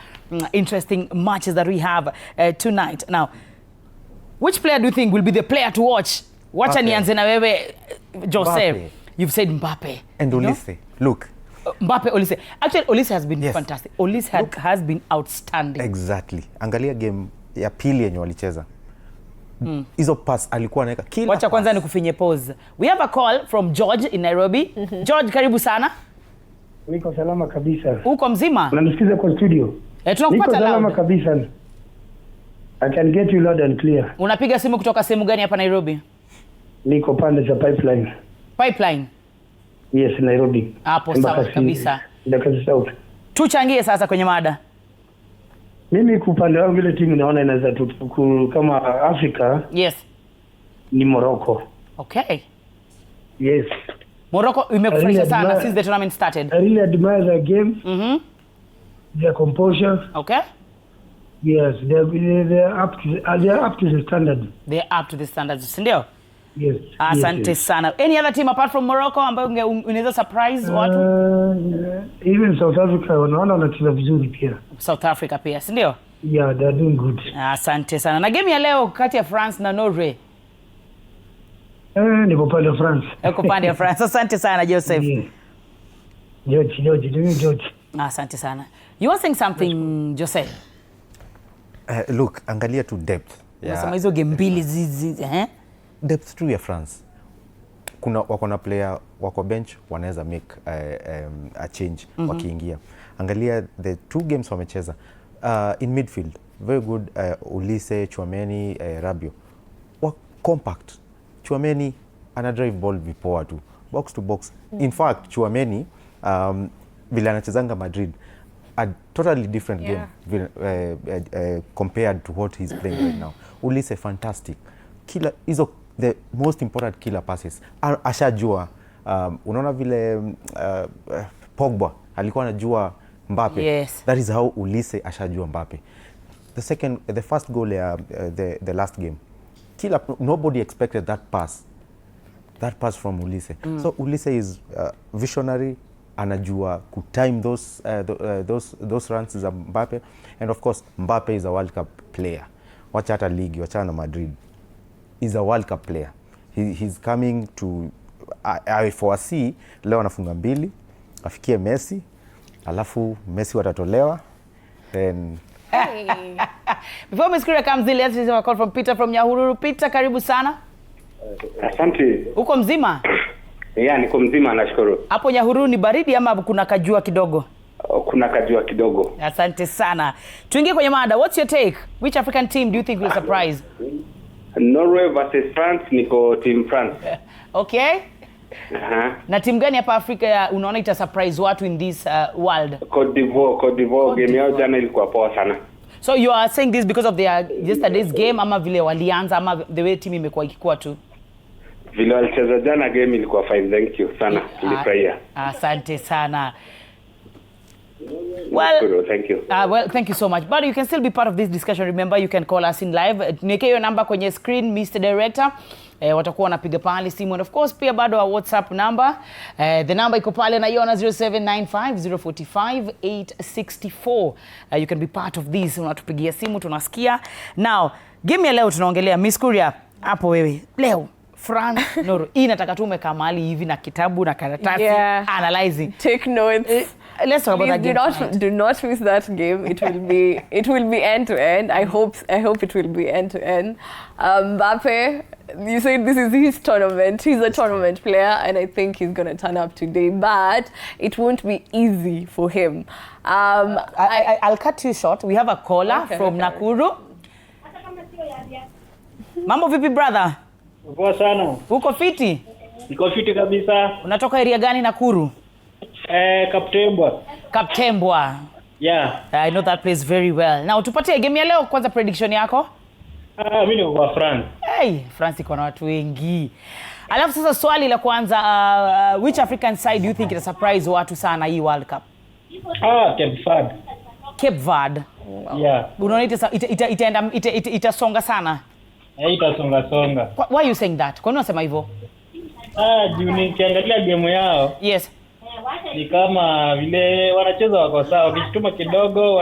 interesting matches that we have tonight. Now, which player do you think will be the player to watch? Wacha nianze na wewe, Jose. You've said Mbappe. And Olise. Look. Mbappe, Olise. Actually, Olise has been fantastic. Olise has been outstanding. Exactly. Angalia game ya pili yenye walicheza. Hizo pass alikuwa anaweka kila. Wacha kwanza nikufinye pause. We have a call from George in Nairobi. George, karibu sana. Niko salama kabisa. Uko mzima? Unanisikiza kwa studio? Tunakupata loud. Niko salama kabisa. I can get you loud and clear. Unapiga simu kutoka sehemu gani hapa Nairobi? Niko pande za Pipeline. Pipeline? Yes, Nairobi. Hapo sawa kabisa. Ndakazi South. Tuchangie sasa kwenye mada. Mimi kwa upande wangu ile timu naona inaweza kama Afrika. Yes. Ni Morocco. Okay. Yes. Morocco imekufurahisha sana since the tournament started. I really admire their game. Their composure. Okay. Yes, they're up to the standard. They're up to the standards, ndio? Yes. Asante sana. Any other team apart from Morocco ambayo unaweza surprise watu? Even South Africa wanaona wanacheza vizuri pia. South Africa pia, si ndio? Yeah, they're doing good. Asante sana. Na game ya leo kati ya France na Norway. Niko pande ya France. Niko pande ya France. Asante sana Joseph. Yeah. George. Asante sana. You were saying something, Joseph? Look, angalia tu depth. Unasema hizo game mbili Depth tu ya France. Kuna wako na player wako bench wanaweza make a change wakiingia. Angalia the 2 games wamecheza. In midfield, very good Ulise, Chouameni, Rabiot. Compact. Chouameni ana drive ball vipoa tu. Box to box. In fact, Chouameni vile anachezanga Madrid, a totally different game compared to what he's playing right now. Ulise fantastic. Hizo the most important killer passes. Ashajua unaona vile Pogba alikuwa anajua Mbappe. Yes. That is how Ulise ashajua Mbappe. The first goal the last game. Nobody expected that pass from Ulise. So Ulise is visionary, anajua kutime those runs za Mbappe, and of course Mbappe is a World Cup player. Wacha hata ligi, wacha na Madrid. He's a World Cup player. He's coming to I foresee leo anafunga 2, afikie Messi, alafu Messi watatolewa, then Before Miss Kuria comes in, let's receive a call from Peter from Nyahururu. Peter, karibu sana. Asante. Uko mzima? Yeah, niko mzima nashukuru. Hapo Nyahururu ni baridi ama kuna kajua kidogo? Kuna kajua kidogo. Asante sana. Tuingie kwenye mada. What's your take? Which African team do you think will surprise? Norway versus France, niko team France. Okay. Na timu gani hapa Afrika unaona ita surprise watu in this world? Cote d'Ivoire game yao jana ilikuwa poa sana. So you are saying this because of their yesterday's game ama vile walianza ama the way team imekuwa ikikuwa tu? Vile walicheza jana game ilikuwa fine, thank you sana. Tulifurahia. Asante sana. Well, thank you. Well, thank you so much. But you can still be part of this discussion. Remember, you can call us in live. Niweke hiyo namba kwenye screen, Mr. Director. Watakuwa wanapiga pale simu, and of course pia bado wa WhatsApp number. The number iko pale na iona 0795045864. You can be part of this. Unatupigia simu, tunasikia. Now, game ya leo tunaongelea Miss Kuria hapo wewe. Leo France, Norway. Inataka tu umekaa mahali hivi na kitabu na karatasi analyzing. Take notes. Let's talk about that game. Do not miss that game. It will be end to end. I hope it will be end to end. Mbappe, you said this is his tournament. He's a tournament player, and I think he's gonna turn up today. But it won't be easy for him. I'll cut you short. We have a caller from Nakuru. Mambo vipi brother? Poa sana. Uko fiti? Niko fiti kabisa. Unatoka area gani Nakuru? Cup Xtra. Yeah. I know that place very well. Now tupatie game ya leo kwanza, prediction yako? Mimi niko kwa France. Hey, France iko na watu wengi. Alafu sasa swali la kwanza, which African side do you think ita surprise watu sana hii World Cup? Cape Verde. Yeah. Unaona itasonga sana? Itasonga. Why are you saying that? Kwa nini unasema hivyo? Juu nikiangalia game yao. Yes. Ni kama vile wanacheza wako sawa, wakituma kidogo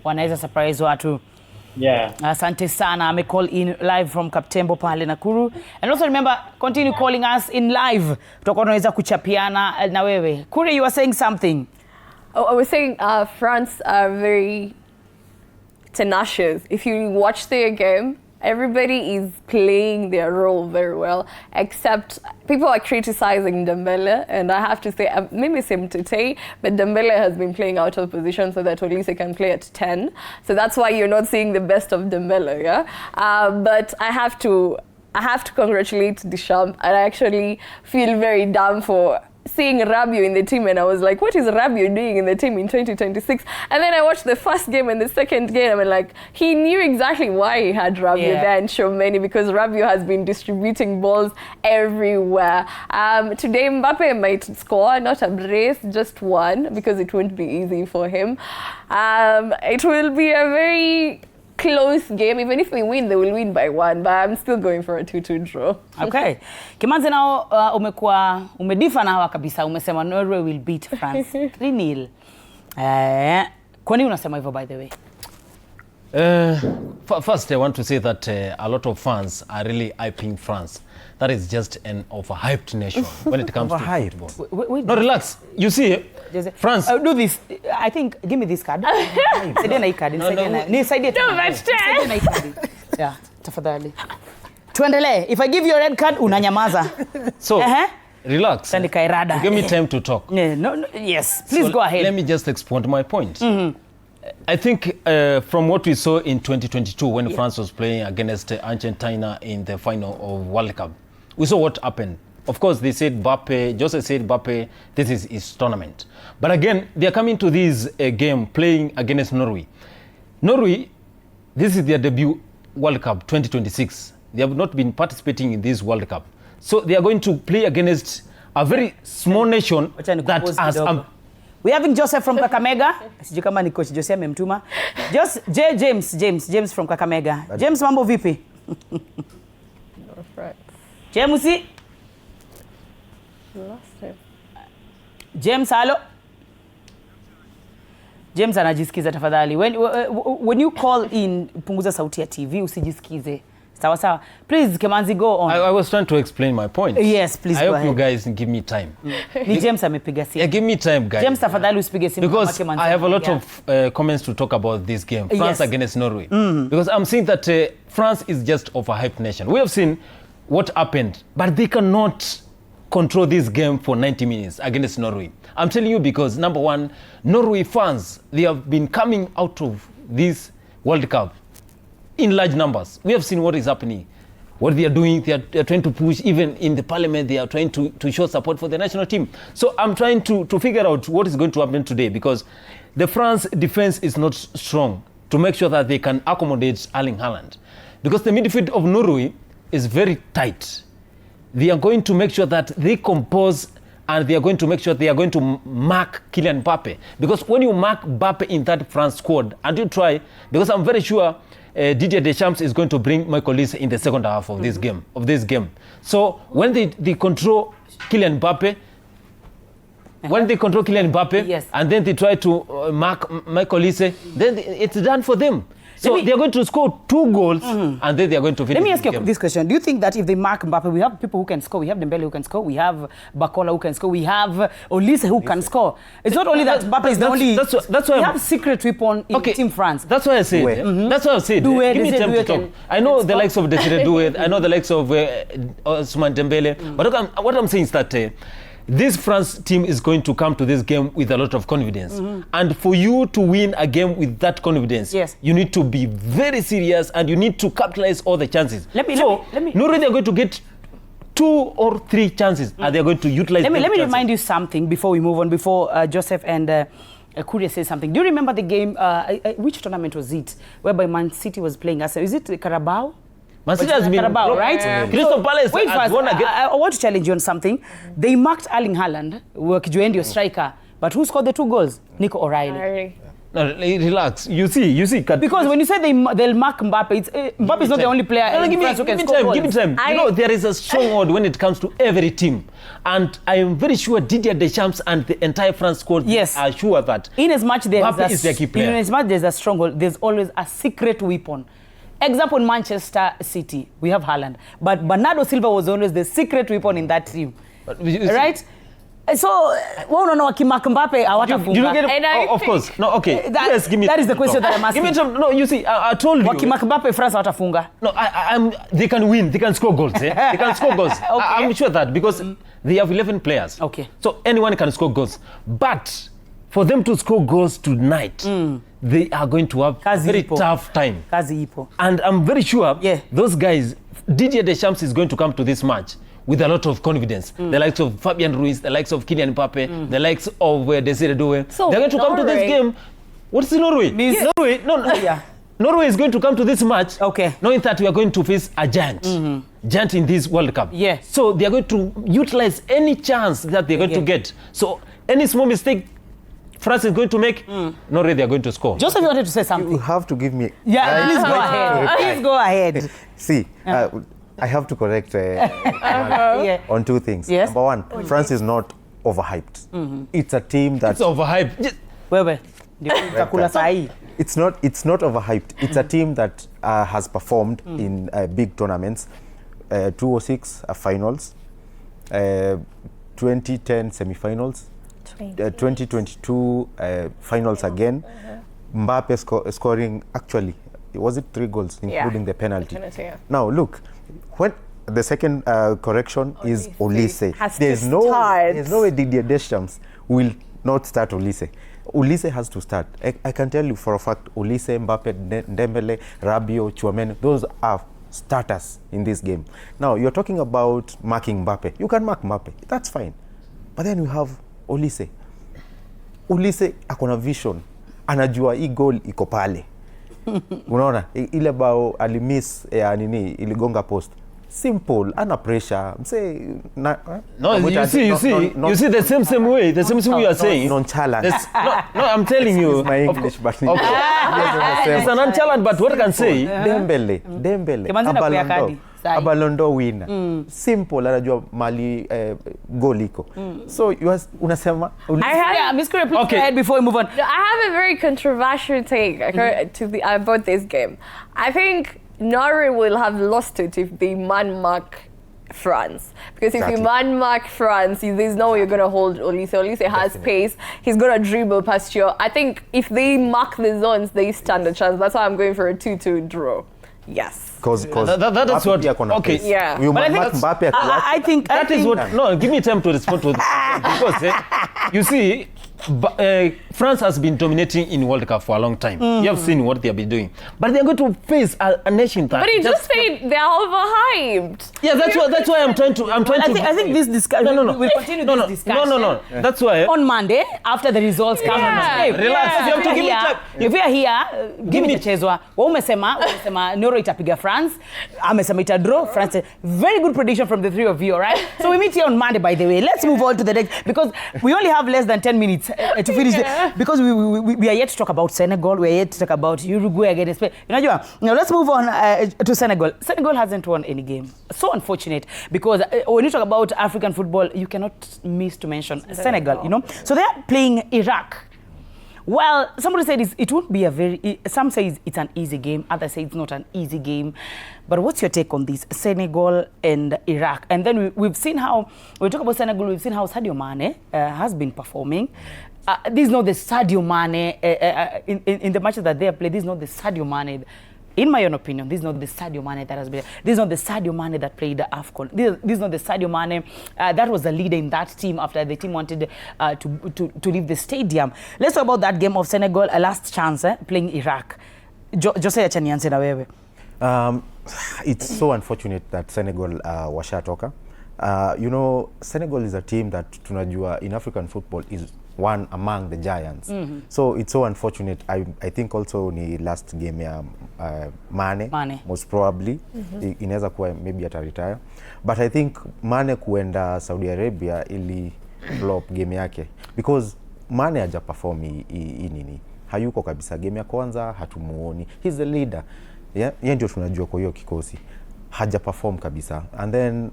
wanaweza surprise watu. Yeah. Asante sana. Ame call in live from Cup Xtra pale Nakuru. And also remember, continue calling us in live. Tutakuwa tunaweza kuchapiana na wewe. Kuri, you were saying something. I was saying France are very tenacious. If you watch their game, everybody is playing their role very well, except people are criticizing Dembele, and I have to say, maybe same today, but Dembele has been playing out of position so that Olise can play at 10. So that's why you're not seeing the best of Dembele, yeah? But I have to congratulate Deschamps, and I actually feel very down for seeing Rabiot in the team, and I was like, what is Rabiot doing in the team in 2026? And then I watched the first game and the second game, and like, he knew exactly why he had Rabiot there and Tchouameni, because Rabiot has been distributing balls everywhere. Today, Mbappe might score, not a brace, just one, because it won't be easy for him. It will be a very close game. Even if we win, they will win by 1, but I'm still going for a 2-2 draw. Okay. Kimanzi, nao umedifa na hawa kabisa. Umesema Norway will beat France 3-0. Kwa nini unasema hivyo, by the way? First, I want to say that a lot of fans are really hyping France. That is just an overhyped nation when it comes to football. Wait, no, relax. You see, France. Do this. I think, give me this card. Nisaidie na hii card. Nisaidie na hii card. Yeah, tafadhali. Tuendelee. If I give you a red card, unanyamaza. So, relax. Give me time to talk. Yes, please go ahead. Let me just expand my point. I think from what we saw in 2022 when France was playing against Argentina in the final of World Cup, we saw what happened. Of course, they said Mbappe, Jose said Mbappe, this is his tournament. But again, they are coming to this game playing against Norway. Norway, this is their debut World Cup 2026. They have not been participating in this World Cup. So they are going to play against a very small nation that has... We're having Joseph from Kakamega. Sijui kama ni coach Jose amemtuma. James from Kakamega. James, mambo vipi? James, James, hello. James anajisikiza tafadhali. When you call in, punguza sauti ya TV, usijisikize. Sawa sawa. Please, Kimanzi, go on. I was trying to explain my point. Yes, please go ahead. I hope you guys give me time. Ni James amepiga simu. Yeah, give me time, guys. James, tafadhali usipige simu. Because I have a lot of comments to talk about this game. France against Norway. Because I'm saying that France is just of a hype nation. We have seen what happened, but they cannot control this game for 90 minutes against Norway. I'm telling you because, number one, Norway fans, they have been coming out of this World Cup in large numbers. We have seen what is happening, what they are doing. They are trying to push, even in the parliament, they are trying to show support for the national team. So I'm trying to figure out what is going to happen today, because the France defense is not strong to make sure that they can accommodate Erling Haaland. Because the midfield of Norway is very tight. They are going to make sure that they compose, and they are going to make sure they are going to mark Kylian Mbappe. Because when you mark Mbappe in that France squad, and you try, because I'm very sure Didier Deschamps is going to bring Michael Olise in the second half of this game. So when they control Kylian Mbappe, and then they try to mark Michael Olise, then it's done for them. So they are going to score 2 goals, and then they are going to finish. Let me ask you this question. Do you think that if they mark Mbappe, we have people who can score? We have Dembele who can score. We have Bakola who can score. We have Olise who can score. It's not only that Mbappe is the only... That's why we have secret weapon in Team France. That's why I said. That's why I said. Give me time to talk. I know the likes of Desiré Doué. I know the likes of Ousmane Dembele. But what I'm saying is that this France team is going to come to this game with a lot of confidence. And for you to win a game with that confidence, you need to be very serious, and you need to capitalize all the chances. Norway, they're going to get 2 or 3 chances, and they're going to utilize them. Let me remind you something before we move on, before Joseph and Kuria says something. Do you remember the game, which tournament was it, whereby Man City was playing? Is it Carabao? Man City has been Carabao, right? Crystal Palace. Wait first, I want to challenge you on something. They marked Erling Haaland, your striker, but who scored the 2 goals? Nico O'Reilly. No, relax. You see. Because when you say they'll mark Mbappe, Mbappe is not the only player in France who can score goals. Give me time. You know, there is a strong word when it comes to every team. And I am very sure Didier Deschamps and the entire France squad are sure that in as much Mbappe is their key player. In as much there's a stronghold, there's always a secret weapon. Example, Manchester City, we have Haaland. But Bernardo Silva was always the secret weapon in that team. Right? So, Kimak Mbappe, you don't get it? Of course. No, okay. Yes, give me that is the question that I'm asking. Give me some, no, you see, I told you. Kimak Mbappe, France watafunga. No, they can win. They can score goals. They can score goals. Okay. I'm sure that because they have 11 players. Okay. So anyone can score goals. But for them to score goals tonight, they are going to have a very tough time. Kazi ipo. And I'm very sure those guys, Didier Deschamps is going to come to this match with a lot of confidence. The likes of Fabian Ruiz, the likes of Kylian Mbappe, the likes of DStv. So they're going to come to this game. What's in Norway? Norway, no. Norway is going to come to this match knowing that we are going to face a giant. Giant in this World Cup. So they are going to utilize any chance that they're going to get. So any small mistake France is going to make, Norway they are going to score. Joseph, you wanted to say something. You have to give me... Please go ahead. Please go ahead. See, I have to correct on two things. Number one, France is not overhyped. It's a team that... It's overhyped. It's not overhyped. It's a team that has performed in big tournaments. 2006 finals, 2010 semi-finals, 2022 finals again. Mbappe scoring, actually, was it 3 goals, including the penalty? Now, look, when the second correction is Olise. There's no way Didier Deschamps will not start Olise. Olise has to start. I can tell you for a fact, Olise, Mbappe, Dembele, Rabiot, Tchouameni, those are starters in this game. Now, you're talking about marking Mbappe. You can mark Mbappe. That's fine. But then you have Olise. Olise akona vision. Anajua hii goal iko pale. Unaona? Ile bao alimiss iligonga post. Simple, under pressure. Say, you see the same way you are saying. Nonchalant. No, I'm telling you. My English, but it's a nonchalant, but what I can say? Dembele, a Ballon d'Or winner. Simple, anajua mali goal iko. So unasema. Miss Kure, please go ahead before we move on. I have a very controversial take about this game. I think Norway will have lost it if they man-mark France. Because if you man-mark France, there's no way you're going to hold Olise. Olise has pace. He's going to dribble past you. I think if they mark the zones, they stand a chance. That's why I'm going for a 2-2 draw. Yes. Because that is what... Okay. Yeah. You might mark Mbappe. I think that is what... No, give me time to respond to this. Because, you see... France has been dominating in World Cup for a long time. You have seen what they have been doing, but they are going to face a nation that. But you just said they are overhyped. Yeah, that's why I'm trying to. I think this discussion. No. We'll continue this discussion. No. That's why on Monday after the results come. Relax. You have to give me time. If we are here, give me chezwa. Umesema Norway itapiga France. Amesema ita draw France. Very good prediction from the three of you, all right? So we meet here on Monday, by the way. Let's move on to the next because we only have less than 10 minutes. To finish because we are yet to talk about Senegal, we are yet to talk about Uruguay against Spain. Now let's move on to Senegal. Senegal hasn't won any game. So unfortunate because when you talk about African football, you cannot miss to mention Senegal, you know. So they are playing Iraq. Well, somebody said it won't be a very... Some say it's an easy game. Others say it's not an easy game. But what's your take on this? Senegal and Iraq. And then we've seen how... When we talk about Senegal, we've seen how Sadio Mane has been performing. This is not the Sadio Mane... in the matches that they have played, this is not the Sadio Mane... In my own opinion, this is not the Sadio Mane that has been... This is not the Sadio Mane that played the AFCON. This is not the Sadio Mane that was the leader in that team after the team wanted to leave the stadium. Let's talk about that game of Senegal, a last chance playing Iraq. Jose achanianse na wewe. It's so unfortunate that Senegal washatoka. You know, Senegal is a team that tunajua in African football is one among the giants. So it's so unfortunate. I think also ni last game ya Mane most probably inaweza kuwa maybe ata-retire, but I think Mane kuenda Saudi Arabia ili flop game yake because Mane haja perform nini, hayuko kabisa. Game ya kwanza hatumuoni, he's the leader, yeye ndio tunajua kwa hiyo kikosi, haja perform kabisa. And then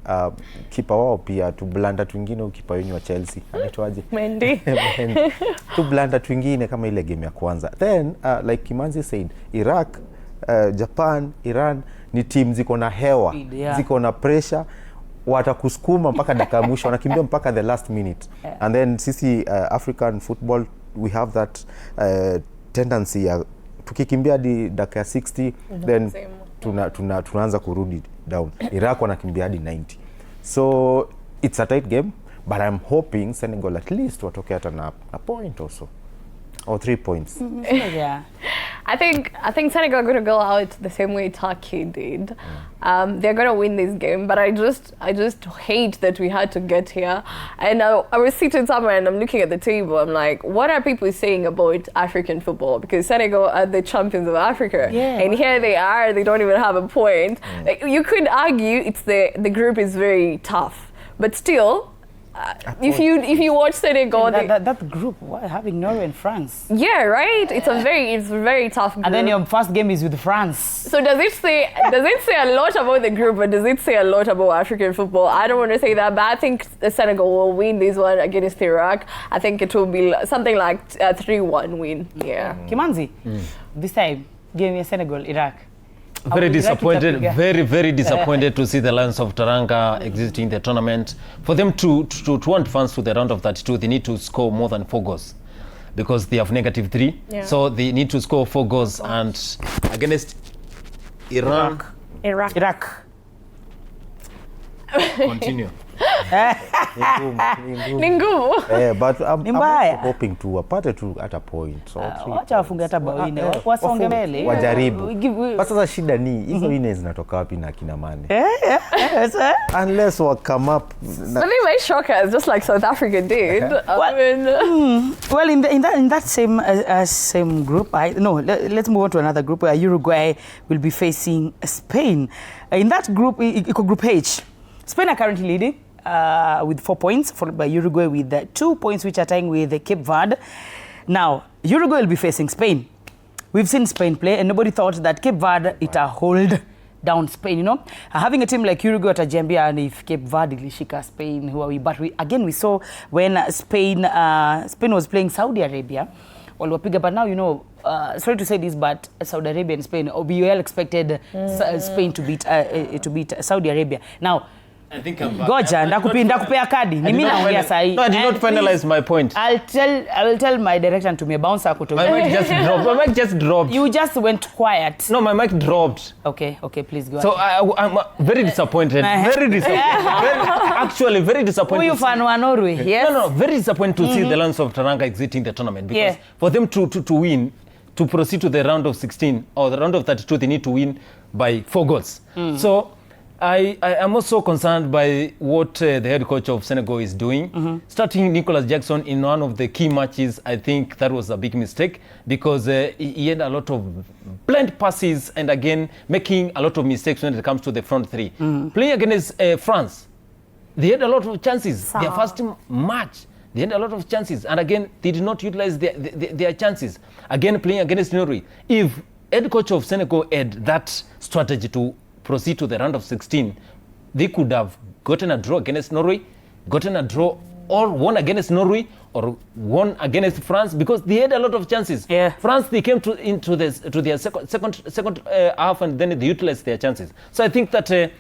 kipa wao pia tu blanda twingine, kipa wenyu wa Chelsea anaitwaje, Mendy tu blanda twingine kama ile game ya kwanza. Then like Kimanzi said, Iraq, Japan, Iran ni team ziko na hewa, ziko na pressure, watakusukuma mpaka dakika mwisho, wanakimbia mpaka the last minute. And then sisi African football, we have that tendency ya tukikimbia hadi dakika 60 then tunaanza kurudi down. Iraq wanakimbia hadi 90. So it's a tight game, but I'm hoping Senegal at least watoke hata na point also or 3 points. Yeah. I think Senegal are going to go out the same way Turkey did. They're going to win this game, but I just hate that we had to get here. And I was sitting somewhere and I'm looking at the table. I'm like, what are people saying about African football? Because Senegal are the champions of Africa, and here they are. They don't even have a point. Like, you could argue it's the group is very tough, but still. If you watch Senegal, that group, having Norway and France. Yeah, right. It's a very tough group. And then your first game is with France. So does it say a lot about the group, or does it say a lot about African football? I don't want to say that, but I think Senegal will win this one against Iraq. I think it will be something like a 3-1 win. Yeah. Kimanzi, this time game is Senegal, Iraq. Very disappointed, very disappointed to see the Lions of Teranga exiting the tournament. For them to want to advance to the round of 32, they need to score more than 4 goals because they have -3. Yeah. So they need to score 4 goals and against Iraq. Continue. Ningu. But I'm also hoping to apate tu at a point. So wacha wafunge hata bao nne wasonge mbele. Wajaribu. But sasa shida ni hizo nne zinatoka wapi na kina Mane? Unless we come up. Maybe my shockers just like South Africa did. Well, in that same group, let's move on to another group where Uruguay will be facing Spain. In that group, Group H, Spain are currently leading with 4 points, followed by Uruguay with 2 points, which are tying with Cape Verde. Now, Uruguay will be facing Spain. We've seen Spain play, and nobody thought that Cape Verde it hold down Spain. You know, having a team like Uruguay at Jambia, and if Cape Verde ilishika Spain, who are we? But we saw when Spain was playing Saudi Arabia. But now, you know, sorry to say this, but Saudi Arabia and Spain, we all expected Spain to beat Saudi Arabia. Now, I think I'm Goja, ndakupea kadi. Ni mimi naongea sahi. No, I did not finalize my point. I will tell my director to me bounce akuto. My mic just dropped. My mic just dropped. You just went quiet. No, my mic dropped. Okay, please go. So I'm very disappointed. Very disappointed. Actually, very disappointed. Who you fan wa Norway? Yes. No, very disappointed to see the Lions of Teranga exiting the tournament because for them to win, to proceed to the round of 16 or the round of 32, they need to win by 4 goals. So I am also concerned by what the head coach of Senegal is doing. Starting Nicolas Jackson in one of the key matches, I think that was a big mistake because he had a lot of blind passes and again making a lot of mistakes when it comes to the front three. Playing against France, they had a lot of chances. Their first match, they had a lot of chances. And again, they did not utilize their chances. Again, playing against Norway. If head coach of Senegal had that strategy to proceed to the round of 16, they could have gotten a draw against Norway, gotten a draw or won against Norway or won against France because they had a lot of chances. France, they came into their second half and then they utilized their chances. So I think that the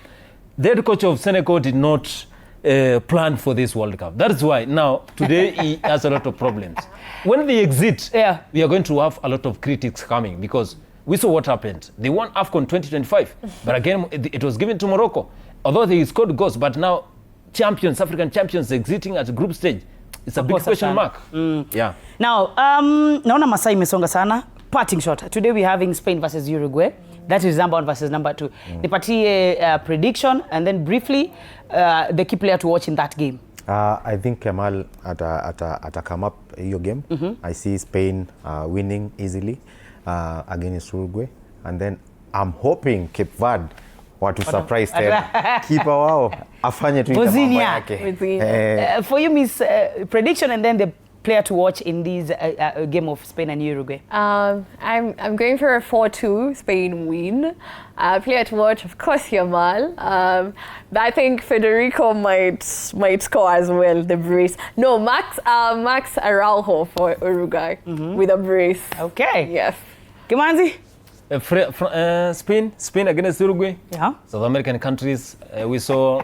head coach of Senegal did not plan for this World Cup. That's why now today he has a lot of problems. When they exit, we are going to have a lot of critics coming because we saw what happened. They won AFCON 2025, but again, it was given to Morocco. Although they scored goals, but now African champions exiting at group stage. It's a big question mark. Yeah. Now, naona masaa imesonga sana. Parting shot. Today we're having Spain versus Uruguay. That is number 1 versus number 2. Nipatie prediction and then briefly the key player to watch in that game. I think Kemal ata come up your game. I see Spain winning easily against Uruguay, and then I'm hoping Cape Verde watu surprise tena. Keeper wao afanye tu mambo yake. For you, Miss prediction and then the player to watch in this game of Spain and Uruguay. I'm going for a 4-2 Spain win. Player to watch, of course, Yamal. But I think Federico might score as well. The brace. No, Max Araujo for Uruguay with a brace. Okay. Yes. Kimanzi. Spain against Uruguay. Yeah. South American countries. We saw.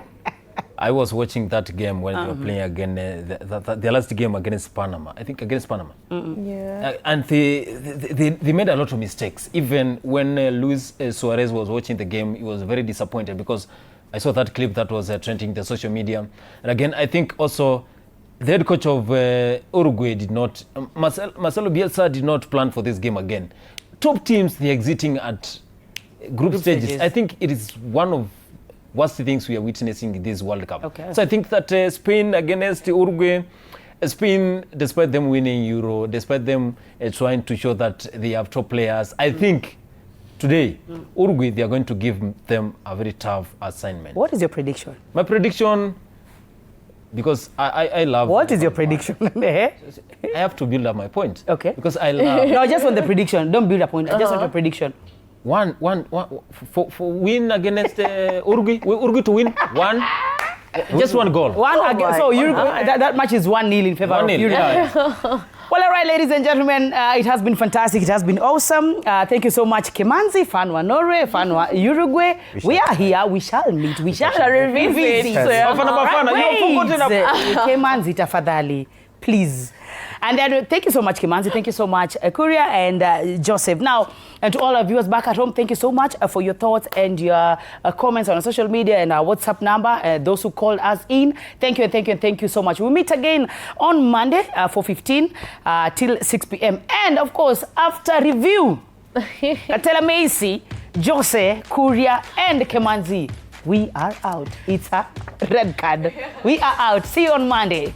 I was watching that game when they were playing again, the last game against Panama. I think against Panama. Yeah. And they made a lot of mistakes. Even when Luis Suarez was watching the game, he was very disappointed because I saw that clip that was trending the social media. And again, I think also the head coach of Uruguay did not, Marcelo Bielsa did not plan for this game again. top teams, they're exiting at group stages. I think it is one of worst things we are witnessing in this World Cup. Okay. So I think that Spain against Uruguay, Spain, despite them winning Euro, despite them trying to show that they have top players, I think today, Uruguay, they are going to give them a very tough assignment. What is your prediction? My prediction, because I love... What is your prediction? I have to build up my point. Okay. Because I love... No, just on the prediction. Don't build a point. I just want a prediction. One for win against Uruguay. Uruguay to win one. Just one goal. So Uruguay, that match is 1-0 in favor of Uruguay. Yeah. Well, all right, ladies and gentlemen, it has been fantastic. It has been awesome. Thank you so much, Kimanzi, Fanwa Norway, Fanwa Uruguay. We are here. We shall meet. We shall revisit. Kimanzi, tafadhali, please. And then thank you so much, Kimanzi. Thank you so much, Kuria and Joseph. Now, and to all our viewers back at home, thank you so much for your thoughts and your comments on our social media and our WhatsApp number. Those who called us in, thank you and thank you and thank you so much. We'll meet again on Monday, 4:15 till 6 p.m. And of course, after review, Tela Macy, Jose, Kuria, and Kimanzi, we are out. It's a red card. We are out. See you on Monday.